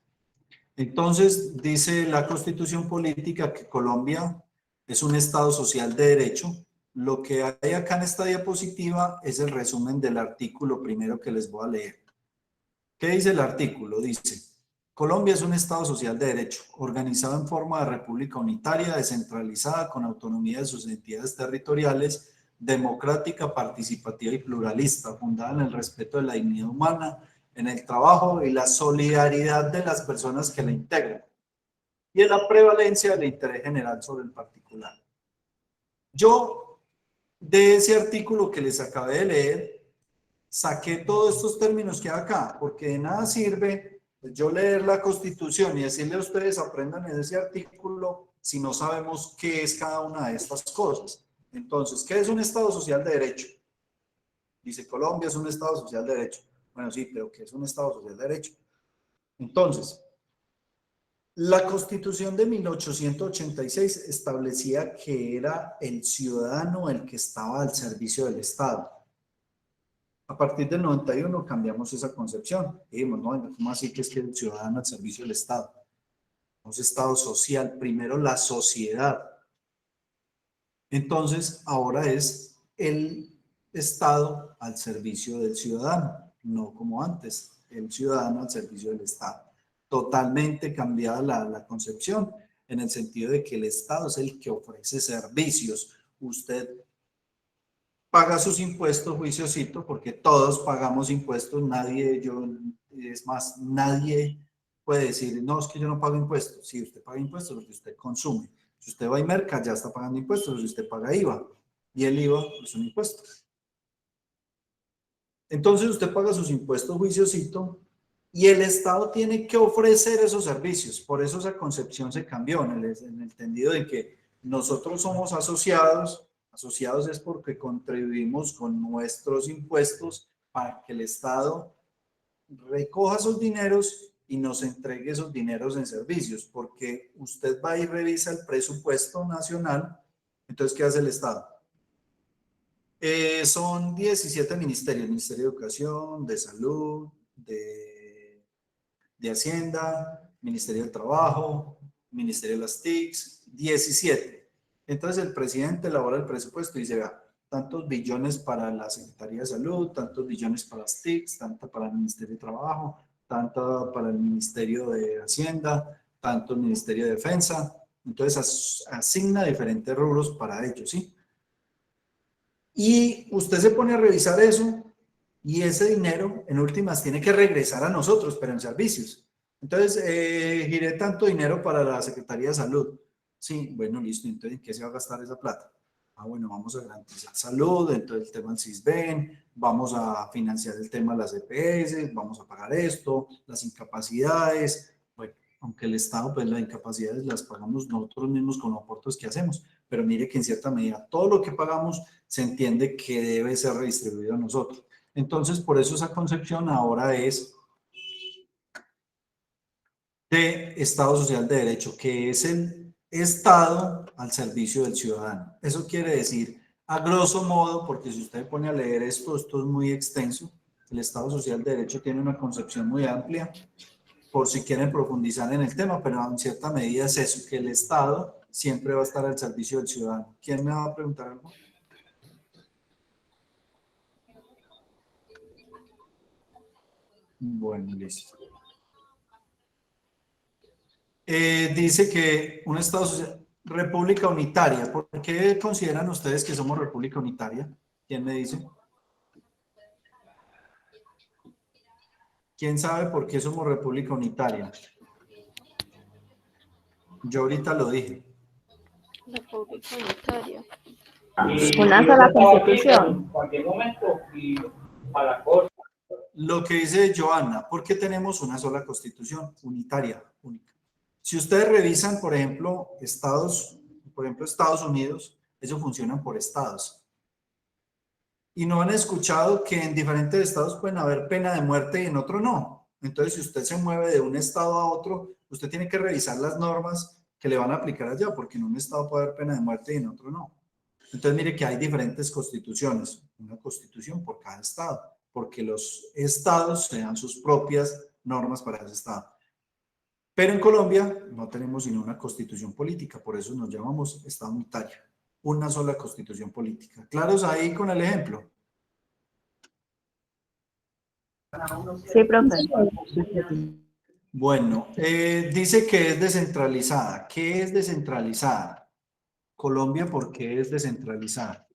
Entonces, dice la Constitución política que Colombia es un Estado social de derecho. Lo que hay acá en esta diapositiva es el resumen del artículo primero que les voy a leer. ¿Qué dice el artículo? Dice, Colombia es un Estado social de derecho, organizado en forma de república unitaria, descentralizada, con autonomía de sus entidades territoriales, democrática, participativa y pluralista, fundada en el respeto de la dignidad humana, en el trabajo y la solidaridad de las personas que la integran, y en la prevalencia del interés general sobre el particular. Yo, de ese artículo que les acabé de leer, saqué todos estos términos que hay acá, porque de nada sirve yo leer la Constitución y decirle a ustedes aprendan ese artículo si no sabemos qué es cada una de estas cosas. Entonces, ¿qué es un Estado social de derecho? Dice Colombia es un Estado social de derecho. Bueno, sí, pero ¿qué es un Estado social de derecho? Entonces, la Constitución de 1886 establecía que era el ciudadano el que estaba al servicio del Estado. A partir del 91 cambiamos esa concepción. Dijimos, no, ¿cómo así que es que el ciudadano al servicio del Estado? Un Estado social, primero la sociedad. Entonces, ahora es el Estado al servicio del ciudadano, no como antes, el ciudadano al servicio del Estado. Totalmente cambiada la concepción, en el sentido de que el Estado es el que ofrece servicios. Usted paga sus impuestos, juiciosito, porque todos pagamos impuestos, es más, nadie puede decir, no, es que yo no pago impuestos. Sí, usted paga impuestos porque usted consume. Si usted va y merca, ya está pagando impuestos, si usted paga IVA, y el IVA es un impuesto. Entonces usted paga sus impuestos, juiciosito, y el Estado tiene que ofrecer esos servicios. Por eso esa concepción se cambió, en el entendido de que nosotros somos asociados. Asociados es porque contribuimos con nuestros impuestos para que el Estado recoja esos dineros y nos entregue esos dineros en servicios, porque usted va y revisa el presupuesto nacional. Entonces, ¿qué hace el Estado? Son 17 ministerios: Ministerio de Educación, de Salud, de Hacienda, Ministerio del Trabajo, Ministerio de las TICs, 17. Entonces el presidente elabora el presupuesto y dice, vea, tantos billones para la Secretaría de Salud, tantos billones para las TICs, tanto para el Ministerio de Trabajo, tanto para el Ministerio de Hacienda, tanto el Ministerio de Defensa. Entonces asigna diferentes rubros para ellos, ¿sí? Y usted se pone a revisar eso y ese dinero, en últimas, tiene que regresar a nosotros, pero en servicios. Entonces, giré tanto dinero para la Secretaría de Salud. Sí, bueno, listo. Entonces, ¿en qué se va a gastar esa plata? Ah, bueno, vamos a garantizar salud, entonces el tema del CISBEN, vamos a financiar el tema de las EPS, vamos a pagar esto, las incapacidades. Bueno, aunque el Estado, pues las incapacidades las pagamos nosotros mismos con los aportes que hacemos, pero mire que en cierta medida todo lo que pagamos se entiende que debe ser redistribuido a nosotros. Entonces, por eso esa concepción ahora es de Estado Social de Derecho, que es el Estado al servicio del ciudadano. Eso quiere decir, a grosso modo, porque si usted pone a leer esto es muy extenso, el Estado Social de Derecho tiene una concepción muy amplia, por si quieren profundizar en el tema, pero en cierta medida es eso, que el Estado siempre va a estar al servicio del ciudadano. ¿Quién me va a preguntar algo? Bueno, listo. Dice que un Estado social, república unitaria. ¿Por qué consideran ustedes que somos república unitaria? ¿Quién me dice? ¿Quién sabe por qué somos república unitaria? Yo ahorita lo dije. República unitaria. Una sola constitución. Lo que dice Joana, ¿por qué tenemos una sola constitución unitaria, única? Si ustedes revisan, por ejemplo, Estados Unidos, ellos funcionan por estados. Y no han escuchado que en diferentes estados pueden haber pena de muerte y en otro no. Entonces, si usted se mueve de un estado a otro, usted tiene que revisar las normas que le van a aplicar allá, porque en un estado puede haber pena de muerte y en otro no. Entonces, mire que hay diferentes constituciones, una constitución por cada estado, porque los estados se dan sus propias normas para ese estado. Pero en Colombia no tenemos sino una constitución política, por eso nos llamamos Estado unitario, una sola constitución política. ¿Claros ahí con el ejemplo? Sí, profe. Bueno, dice que es descentralizada. ¿Qué es descentralizada? Colombia, ¿por qué es descentralizada?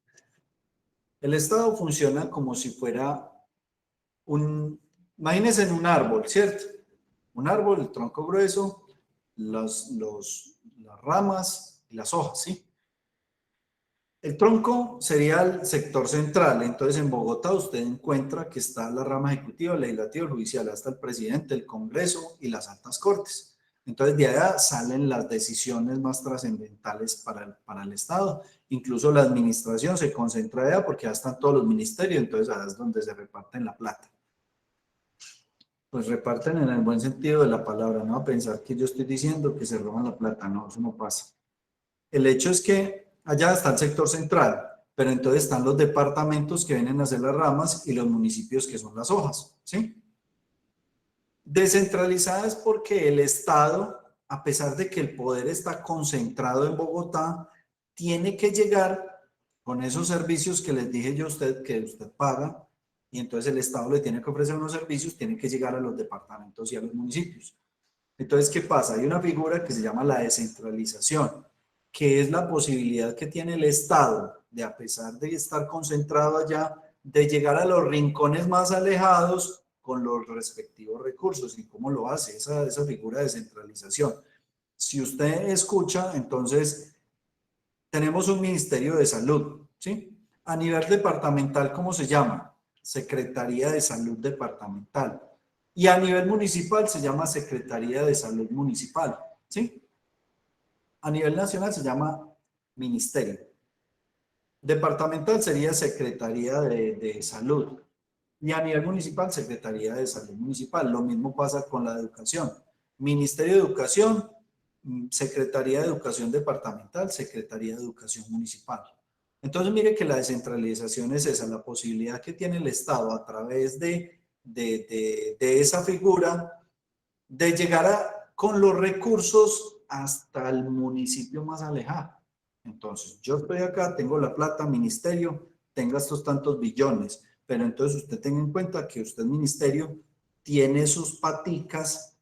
El Estado funciona como si fuera imagínense en un árbol, ¿cierto? Un árbol, el tronco grueso, las ramas y las hojas, ¿sí? El tronco sería el sector central. Entonces, en Bogotá usted encuentra que está la rama ejecutiva, legislativa, judicial, hasta el presidente, el Congreso y las altas cortes. Entonces, de allá salen las decisiones más trascendentales para el Estado. Incluso la administración se concentra allá porque ya están todos los ministerios, entonces allá es donde se reparten la plata. Pues reparten en el buen sentido de la palabra, no a pensar que yo estoy diciendo que se roban la plata, no, eso no pasa. El hecho es que allá está el sector central, pero entonces están los departamentos que vienen a ser las ramas y los municipios que son las hojas, ¿sí? Descentralizada es porque el Estado, a pesar de que el poder está concentrado en Bogotá, tiene que llegar con esos servicios que les dije yo a usted, que usted paga, y entonces el Estado le tiene que ofrecer unos servicios, tiene que llegar a los departamentos y a los municipios. Entonces, ¿qué pasa? Hay una figura que se llama la descentralización, que es la posibilidad que tiene el Estado de, a pesar de estar concentrado allá, de llegar a los rincones más alejados con los respectivos recursos. ¿Y cómo lo hace esa figura de descentralización? Si usted escucha, entonces tenemos un Ministerio de Salud, ¿sí? A nivel departamental, ¿cómo se llama? Secretaría de Salud Departamental. Y a nivel municipal se llama Secretaría de Salud Municipal, ¿sí? A nivel nacional se llama Ministerio. Departamental sería Secretaría de Salud. Y a nivel municipal, Secretaría de Salud Municipal. Lo mismo pasa con la educación. Ministerio de Educación, Secretaría de Educación Departamental, Secretaría de Educación Municipal. Entonces, mire que la descentralización es esa, la posibilidad que tiene el Estado a través de esa figura de llegar con los recursos hasta el municipio más alejado. Entonces, yo estoy acá, tengo la plata, ministerio, tenga estos tantos billones, pero entonces usted tenga en cuenta que usted, ministerio, tiene sus paticas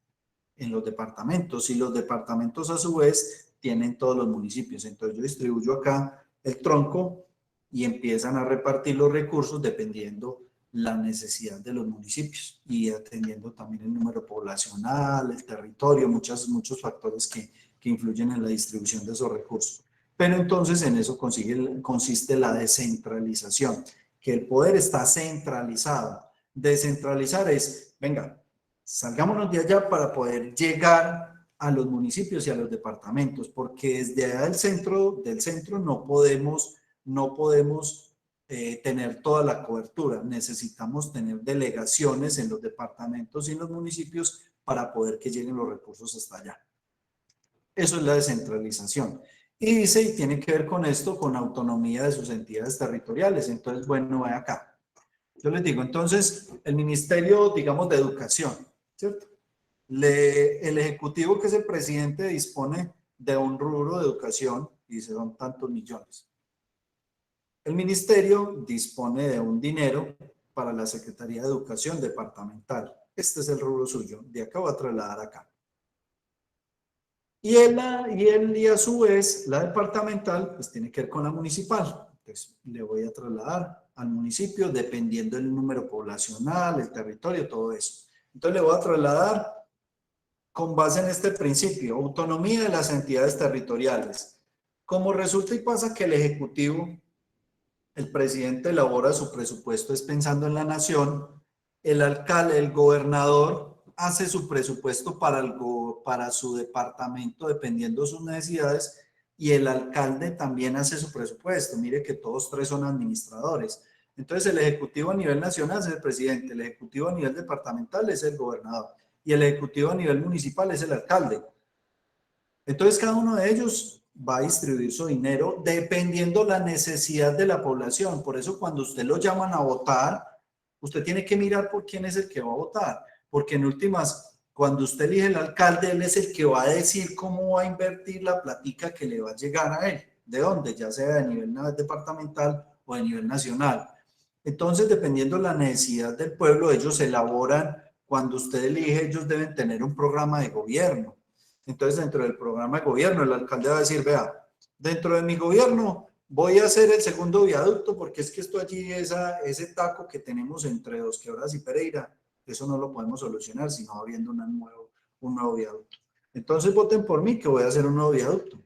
en los departamentos y los departamentos a su vez tienen todos los municipios. Entonces, yo distribuyo acá el tronco y empiezan a repartir los recursos dependiendo la necesidad de los municipios y atendiendo también el número poblacional, el territorio, muchos factores que influyen en la distribución de esos recursos. Pero entonces en eso consiste la descentralización, que el poder está centralizado. Descentralizar es, venga, salgámonos de allá para poder llegar a los municipios y a los departamentos, porque desde allá del centro no podemos tener toda la cobertura. Necesitamos tener delegaciones en los departamentos y en los municipios para poder que lleguen los recursos hasta allá. Eso es la descentralización. Y dice, y tiene que ver con esto, con autonomía de sus entidades territoriales. Entonces, bueno, ve acá. Yo les digo, entonces, el Ministerio, digamos, de Educación, ¿cierto? El Ejecutivo, que es el presidente, dispone de un rubro de educación y son tantos millones. El Ministerio dispone de un dinero para la Secretaría de Educación departamental. Este es el rubro suyo. De acá voy a trasladar acá. Y a su vez, la departamental, pues tiene que ver con la municipal. Entonces, le voy a trasladar al municipio dependiendo del número poblacional, el territorio, todo eso. Entonces, le voy a trasladar con base en este principio, autonomía de las entidades territoriales. Como resulta y pasa que el Ejecutivo, el presidente elabora su presupuesto es pensando en la nación, el alcalde, el gobernador hace su presupuesto para su departamento dependiendo de sus necesidades y el alcalde también hace su presupuesto. Mire que todos tres son administradores. Entonces el ejecutivo a nivel nacional es el presidente, el ejecutivo a nivel departamental es el gobernador y el ejecutivo a nivel municipal es el alcalde. Entonces cada uno de ellos va a distribuir su dinero dependiendo la necesidad de la población. Por eso cuando usted lo llaman a votar, usted tiene que mirar por quién es el que va a votar. Porque en últimas, cuando usted elige el alcalde, él es el que va a decir cómo va a invertir la platica que le va a llegar a él. ¿De dónde? Ya sea de nivel departamental o de nivel nacional. Entonces, dependiendo de la necesidad del pueblo, ellos elaboran cuando usted elige, ellos deben tener un programa de gobierno. Entonces, dentro del programa de gobierno, el alcalde va a decir, vea, dentro de mi gobierno voy a hacer el segundo viaducto porque es que esto allí, ese taco que tenemos entre Dos Quebradas y Pereira, eso no lo podemos solucionar sino abriendo un nuevo viaducto. Entonces, voten por mí que voy a hacer un nuevo viaducto.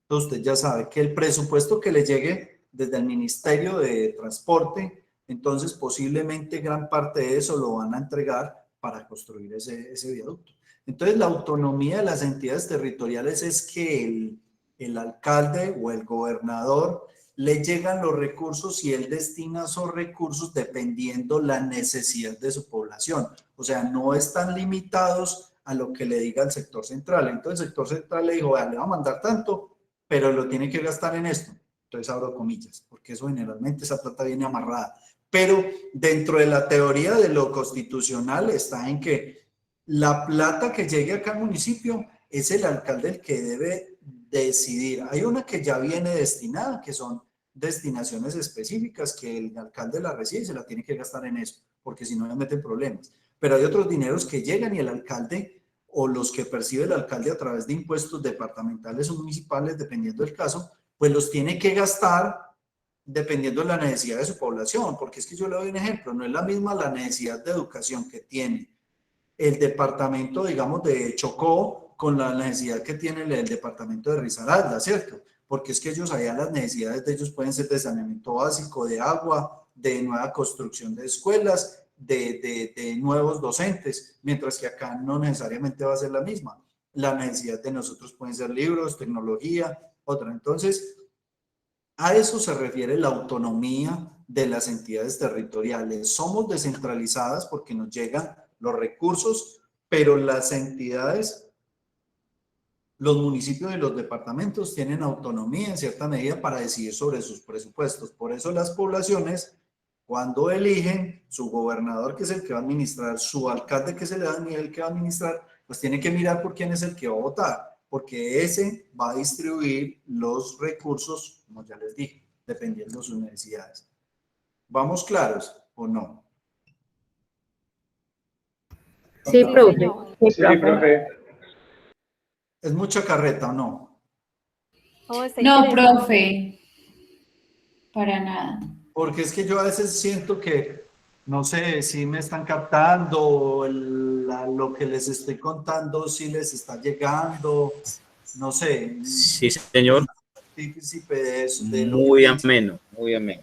Entonces, usted ya sabe que el presupuesto que le llegue desde el Ministerio de Transporte, entonces posiblemente gran parte de eso lo van a entregar para construir ese viaducto. Entonces, la autonomía de las entidades territoriales es que el alcalde o el gobernador le llegan los recursos y él destina esos recursos dependiendo la necesidad de su población. O sea, no están limitados a lo que le diga el sector central. Entonces, el sector central le dijo, le va a mandar tanto, pero lo tiene que gastar en esto. Entonces, abro comillas, porque eso generalmente esa plata viene amarrada. Pero dentro de la teoría de lo constitucional está en que la plata que llegue acá al municipio es el alcalde el que debe decidir. Hay una que ya viene destinada, que son destinaciones específicas, que el alcalde la recibe y se la tiene que gastar en eso, porque si no le meten problemas. Pero hay otros dineros que llegan y el alcalde o los que percibe el alcalde a través de impuestos departamentales o municipales, dependiendo del caso, pues los tiene que gastar dependiendo de la necesidad de su población, porque es que yo le doy un ejemplo, no es la misma la necesidad de educación que tiene el departamento, digamos, de Chocó con la necesidad que tiene el departamento de Risaralda, ¿cierto? Porque es que ellos allá las necesidades de ellos pueden ser de saneamiento básico, de agua, de nueva construcción de escuelas, de nuevos docentes, mientras que acá no necesariamente va a ser la misma. La necesidad de nosotros pueden ser libros, tecnología, otra. Entonces, a eso se refiere la autonomía de las entidades territoriales. Somos descentralizadas porque nos llegan los recursos, pero las entidades, los municipios y los departamentos tienen autonomía en cierta medida para decidir sobre sus presupuestos. Por eso las poblaciones, cuando eligen su gobernador, que es el que va a administrar, su alcalde, que es el que va a administrar, pues tiene que mirar por quién es el que va a votar, porque ese va a distribuir los recursos, como ya les dije, dependiendo de sus necesidades. ¿Vamos claros o no? Sí, profe. Sí, profe. ¿Es mucha carreta o no? No, profe, para nada. Porque es que yo a veces siento que, no sé, si me están captando, lo que les estoy contando, si les está llegando, no sé. Sí, señor. Muy ameno, muy ameno.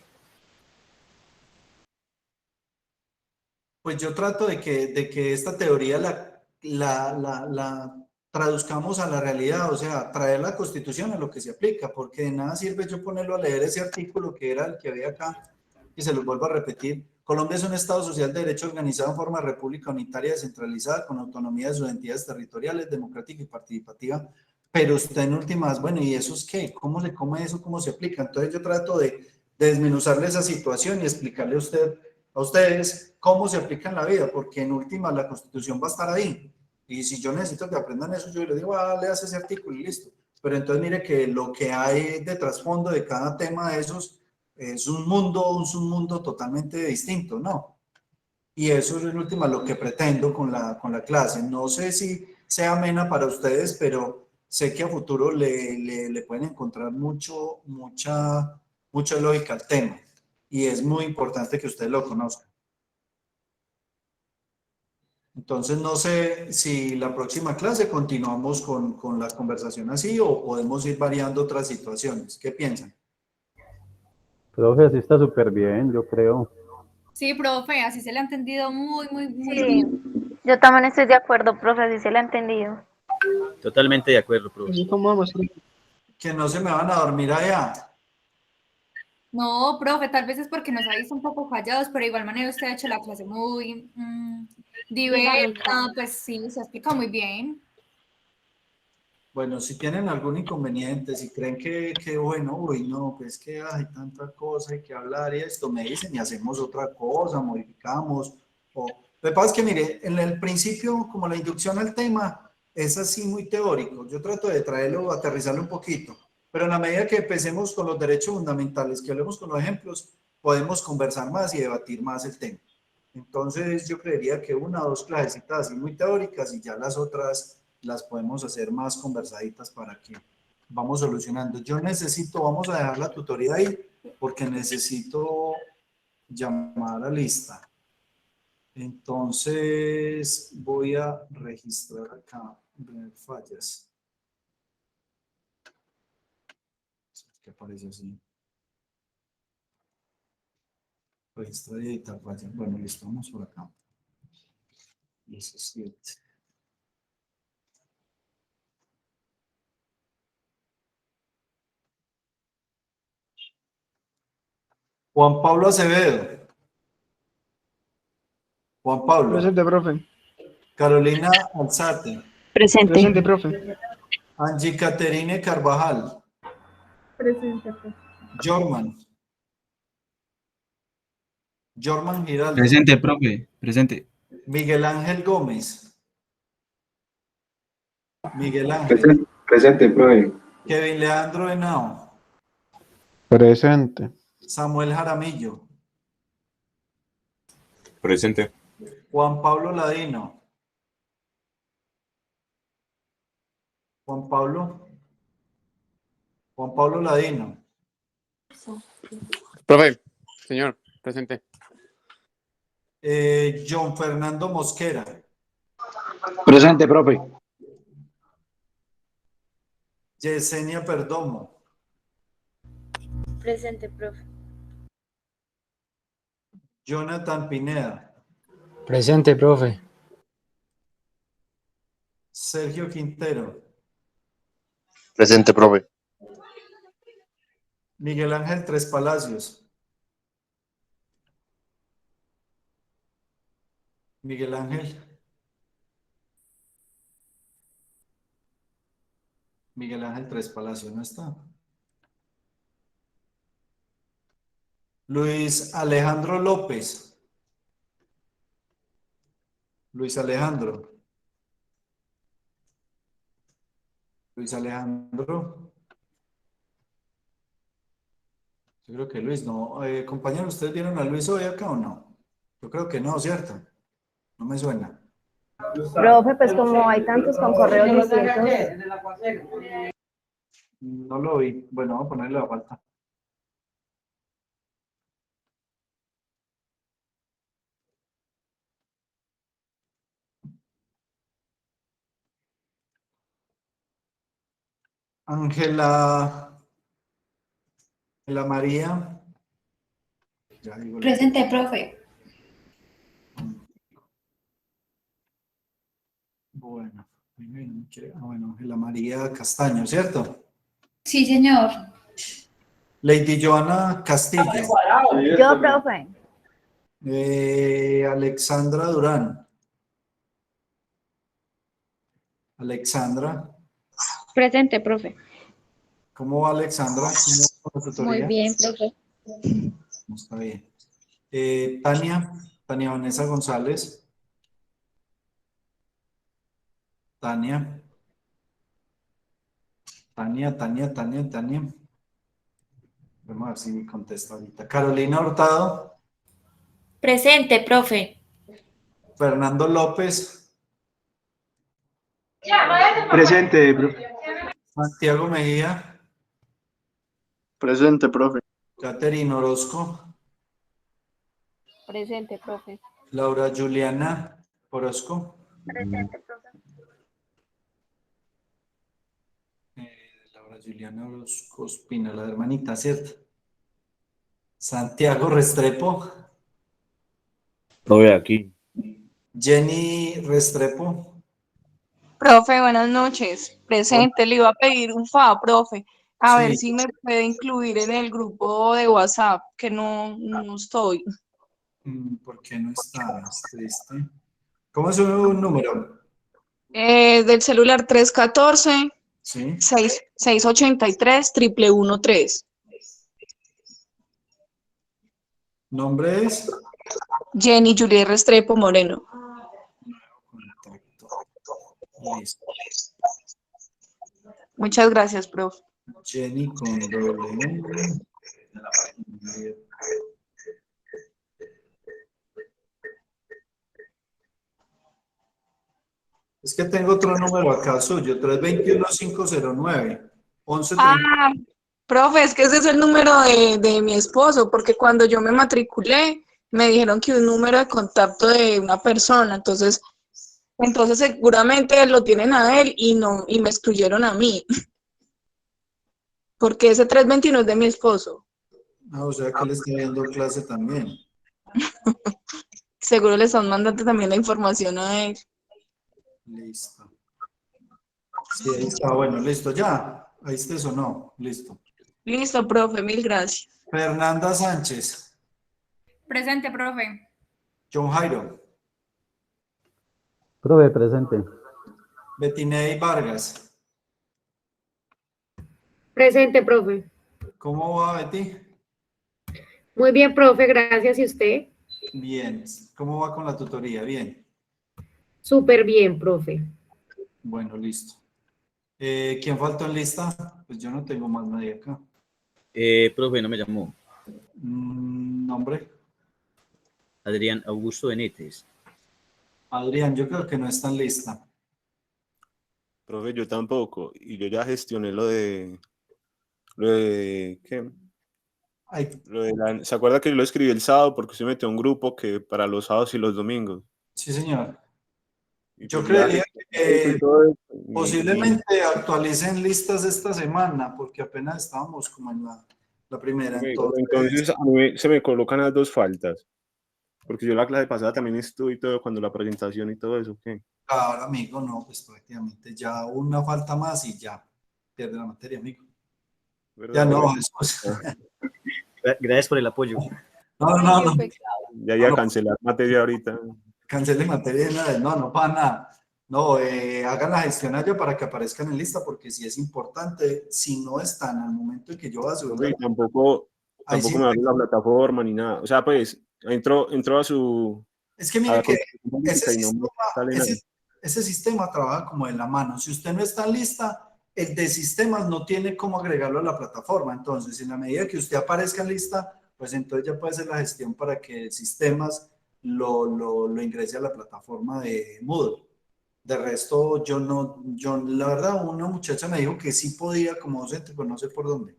Pues yo trato de que esta teoría la traduzcamos a la realidad, o sea, traer la Constitución a lo que se aplica, porque de nada sirve yo ponerlo a leer ese artículo que era el que había acá, y se los vuelvo a repetir. Colombia es un Estado social de derecho organizado en forma de república unitaria descentralizada, con autonomía de sus entidades territoriales, democrática y participativa, pero usted en últimas, bueno, ¿y eso es qué? ¿Cómo se come eso? ¿Cómo se aplica? Entonces yo trato de desmenuzarle esa situación y explicarle a ustedes cómo se aplica en la vida, porque en últimas la Constitución va a estar ahí. Y si yo necesito que aprendan eso, yo les digo, leas ese artículo y listo. Pero entonces mire que lo que hay de trasfondo de cada tema de esos es un mundo totalmente distinto, ¿no? Y eso es en última lo que pretendo con la clase. No sé si sea amena para ustedes, pero sé que a futuro le pueden encontrar mucha lógica al tema. Y es muy importante que ustedes lo conozcan. Entonces, no sé si la próxima clase continuamos con la conversación así o podemos ir variando otras situaciones. ¿Qué piensan? Profe, así está súper bien, yo creo. Sí, profe, así se le ha entendido muy Sí, bien. yo también estoy de acuerdo, profe, así se le ha entendido. Totalmente de acuerdo, profe. ¿Y cómo vamos? Que no se me van a dormir allá. No, profe, tal vez es porque nos ha visto un poco callados, pero de igual manera usted ha hecho la clase muy diversa, pues sí, se explica muy bien. Bueno, si tienen algún inconveniente, si creen que bueno, uy, no, pues que hay tanta cosa, hay que hablar y esto, me dicen y hacemos otra cosa, modificamos. Lo que pasa es que, mire, en el principio, como la inducción al tema, es así muy teórico. Yo trato de traerlo, aterrizarlo un poquito, pero en la medida que empecemos con los derechos fundamentales, que hablemos con los ejemplos, podemos conversar más y debatir más el tema. Entonces yo creería que una o dos clasecitas así muy teóricas y ya las otras las podemos hacer más conversaditas para que vamos solucionando. Yo necesito, vamos a dejar la tutoría ahí porque necesito llamar a lista. Entonces voy a registrar acá, ver fallas. ¿Qué aparece así? Registrar y editar fallas. Bueno, listo, vamos por acá. 17. Juan Pablo Acevedo. Juan Pablo. Presente, profe. Carolina Alzate. Presente. Presente, profe. Angie Caterine Carvajal. Presente, profe. Jorman. Jorman Giraldo. Presente, profe. Presente. Miguel Ángel Gómez. Miguel Ángel. Presente, profe. Kevin Leandro Henao. Presente. Samuel Jaramillo. Presente. Juan Pablo Ladino. Juan Pablo Ladino. Profe, señor, presente. John Fernando Mosquera. Presente, profe. Yesenia Perdomo. Presente, profe. Jonathan Pineda. Presente, profe. Sergio Quintero. Presente, profe. Miguel Ángel Tres Palacios. Miguel Ángel. Miguel Ángel Tres Palacios no está. Luis Alejandro López. Luis Alejandro. Luis Alejandro. Yo creo que Luis no. Compañero, ¿ustedes vieron a Luis hoy acá o no? Yo creo que no, ¿cierto? No me suena. Profe, pues como hay tantos con correos distintos. No lo vi. Bueno, vamos a ponerle la falta. Ángela María. Ya digo la- Presente, profe. Bueno, bueno, Ángela María Castaño, ¿cierto? Sí, señor. Lady Joana Castillo. Yo, profe. Alexandra Durán. Alexandra. Presente, profe. ¿Cómo va Alexandra? ¿Cómo va la tutoría? Muy bien, profe. Está bien. Tania Vanessa González. Tania. Vamos a ver si me contesta ahorita. Carolina Hurtado. Presente, profe. Fernando López. Presente, profe. Santiago Mejía. Presente, profe. Catherine Orozco. Presente, profe. Laura Juliana Orozco. Presente, profe. Laura Juliana Orozco Espina, la hermanita, ¿cierto? Santiago Restrepo. Profe, aquí. Jenny Restrepo. Profe, buenas noches. Presente, le iba a pedir un favor, profe. A ver Sí. si me puede incluir en el grupo de WhatsApp, que no estoy. ¿Por qué no estás triste? ¿Cómo es su número? Del celular 314 Sí. 683 113. ¿Nombre es? Jenny Juliet Restrepo Moreno. Listo. Muchas gracias, profe. Jenny con doble N. Es que tengo otro número acá suyo, 321-509, 1130. Ah, profe, es que ese es el número de mi esposo, porque cuando yo me matriculé, me dijeron que un número de contacto de una persona, entonces seguramente lo tienen a él y me excluyeron a mí, porque ese 321 es de mi esposo. Ah, o sea que él está viendo clase también. Seguro le están mandando también la información a él. Listo. Sí, ahí está, bueno, listo, ya. Ahí está eso, no, listo. Listo, profe, mil gracias. Fernanda Sánchez, Presente, profe. John Jairo, Profe, presente. Betinei Vargas. Presente, profe. ¿Cómo va, Betty? Muy bien, profe, gracias. ¿Y usted? Bien. ¿Cómo va con la tutoría? Bien. Súper bien, profe. Bueno, listo. ¿Quién faltó en lista? Pues yo no tengo más nadie acá. Profe, no me llamó. ¿Nombre? Adrián Augusto Benítez. Adrián, yo creo que no está en lista. Profe, yo tampoco. Y yo ya gestioné lo de ¿qué? ¿Se acuerda que yo lo escribí el sábado porque usted metió un grupo que para los sábados y los domingos? Sí, señor. Y Yo pues ya creería que y- posiblemente actualicen listas esta semana, porque apenas estábamos como en la primera. Entonces a mí se me colocan las dos faltas. Porque yo la clase pasada también estuve y todo, cuando la presentación y todo eso, ¿qué? Claro, amigo, no, pues prácticamente ya una falta más y ya pierde la materia, amigo. ¿Verdad, Ya no, profe? Jesús. Gracias por el apoyo. No. Ya iba a cancelar materia ahorita. Cancele materia, nada, no para nada. No, hagan la gestión allá para que aparezcan en lista, porque si es importante, si no están al momento en que yo voy a subir. Y tampoco Ahí sí. me abre la plataforma ni nada. O sea, pues, entró a su... Es que mire que ese ese sistema trabaja como en la mano. Si usted no está en lista, el de sistemas no tiene cómo agregarlo a la plataforma. Entonces, en la medida que usted aparezca en lista, pues entonces ya puede hacer la gestión para que sistemas lo ingrese a la plataforma de Moodle. De resto, yo la verdad, una muchacha me dijo que sí podía como docente, pero no sé por dónde.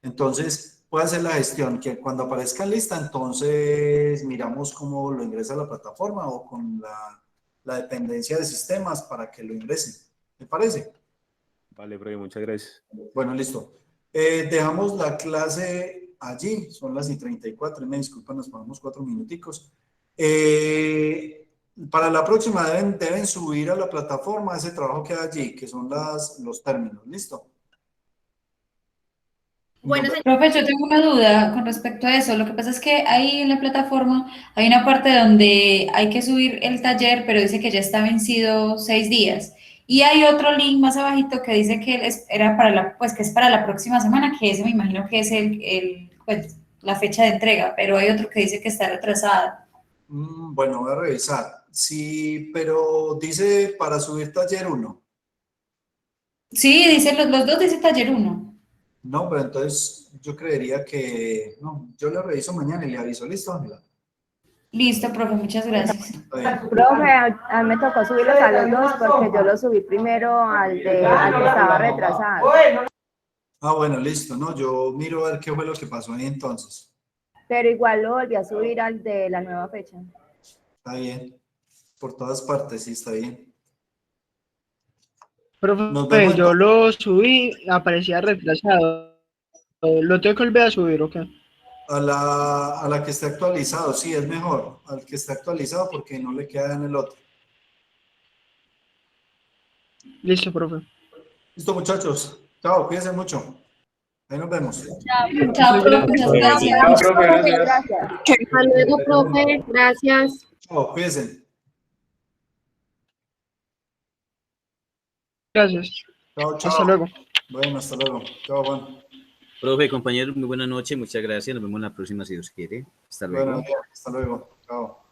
Entonces, puede hacer la gestión, que cuando aparezca en lista, entonces miramos cómo lo ingresa a la plataforma o con la dependencia de sistemas para que lo ingresen. ¿Me parece? Vale, profe, muchas gracias. Bueno, listo. Dejamos la clase allí, son las 34, me disculpan, nos ponemos 4 minuticos. Para la próxima deben subir a la plataforma ese trabajo que hay allí, que son los términos, ¿listo? Bueno, Profe, yo tengo una duda con respecto a eso. Lo que pasa es que ahí en la plataforma hay una parte donde hay que subir el taller, pero dice que ya está vencido 6 días. Y hay otro link más abajito que dice que era para que es para la próxima semana, que ese me imagino que es pues, la fecha de entrega, pero hay otro que dice que está retrasado. Bueno, voy a revisar. Sí, pero dice para subir taller 1. Sí, dice los dos dice taller 1. No, pero entonces yo creería que... No, yo le reviso mañana y le aviso. ¿Listo, Ángela? Listo, profe, muchas gracias. Profe, a mí me tocó subirlos a los dos porque yo los subí primero al que estaba retrasado. Ah, bueno, listo. No, yo miro a ver qué fue lo que pasó ahí entonces. Pero igual lo volví a subir al de la nueva fecha. Está bien. Por todas partes, sí, está bien. Profe, yo lo subí, aparecía retrasado. ¿Lo tengo que volver a subir o qué? A la que esté actualizado, sí, es mejor. Al que esté actualizado porque no le queda en el otro. Listo, profe. Listo, muchachos. Chao, cuídense mucho. Ahí nos vemos. Chao, profe, muchas gracias. Chao, profe, gracias. Hasta luego, profe, gracias. Chao, cuídense. Gracias. Chao. Hasta luego. Bueno, hasta luego. Chao, Juan. Profe, compañeros, muy buena noche, muchas gracias. Nos vemos la próxima si Dios quiere. Hasta luego. Bueno, hasta luego. Chao.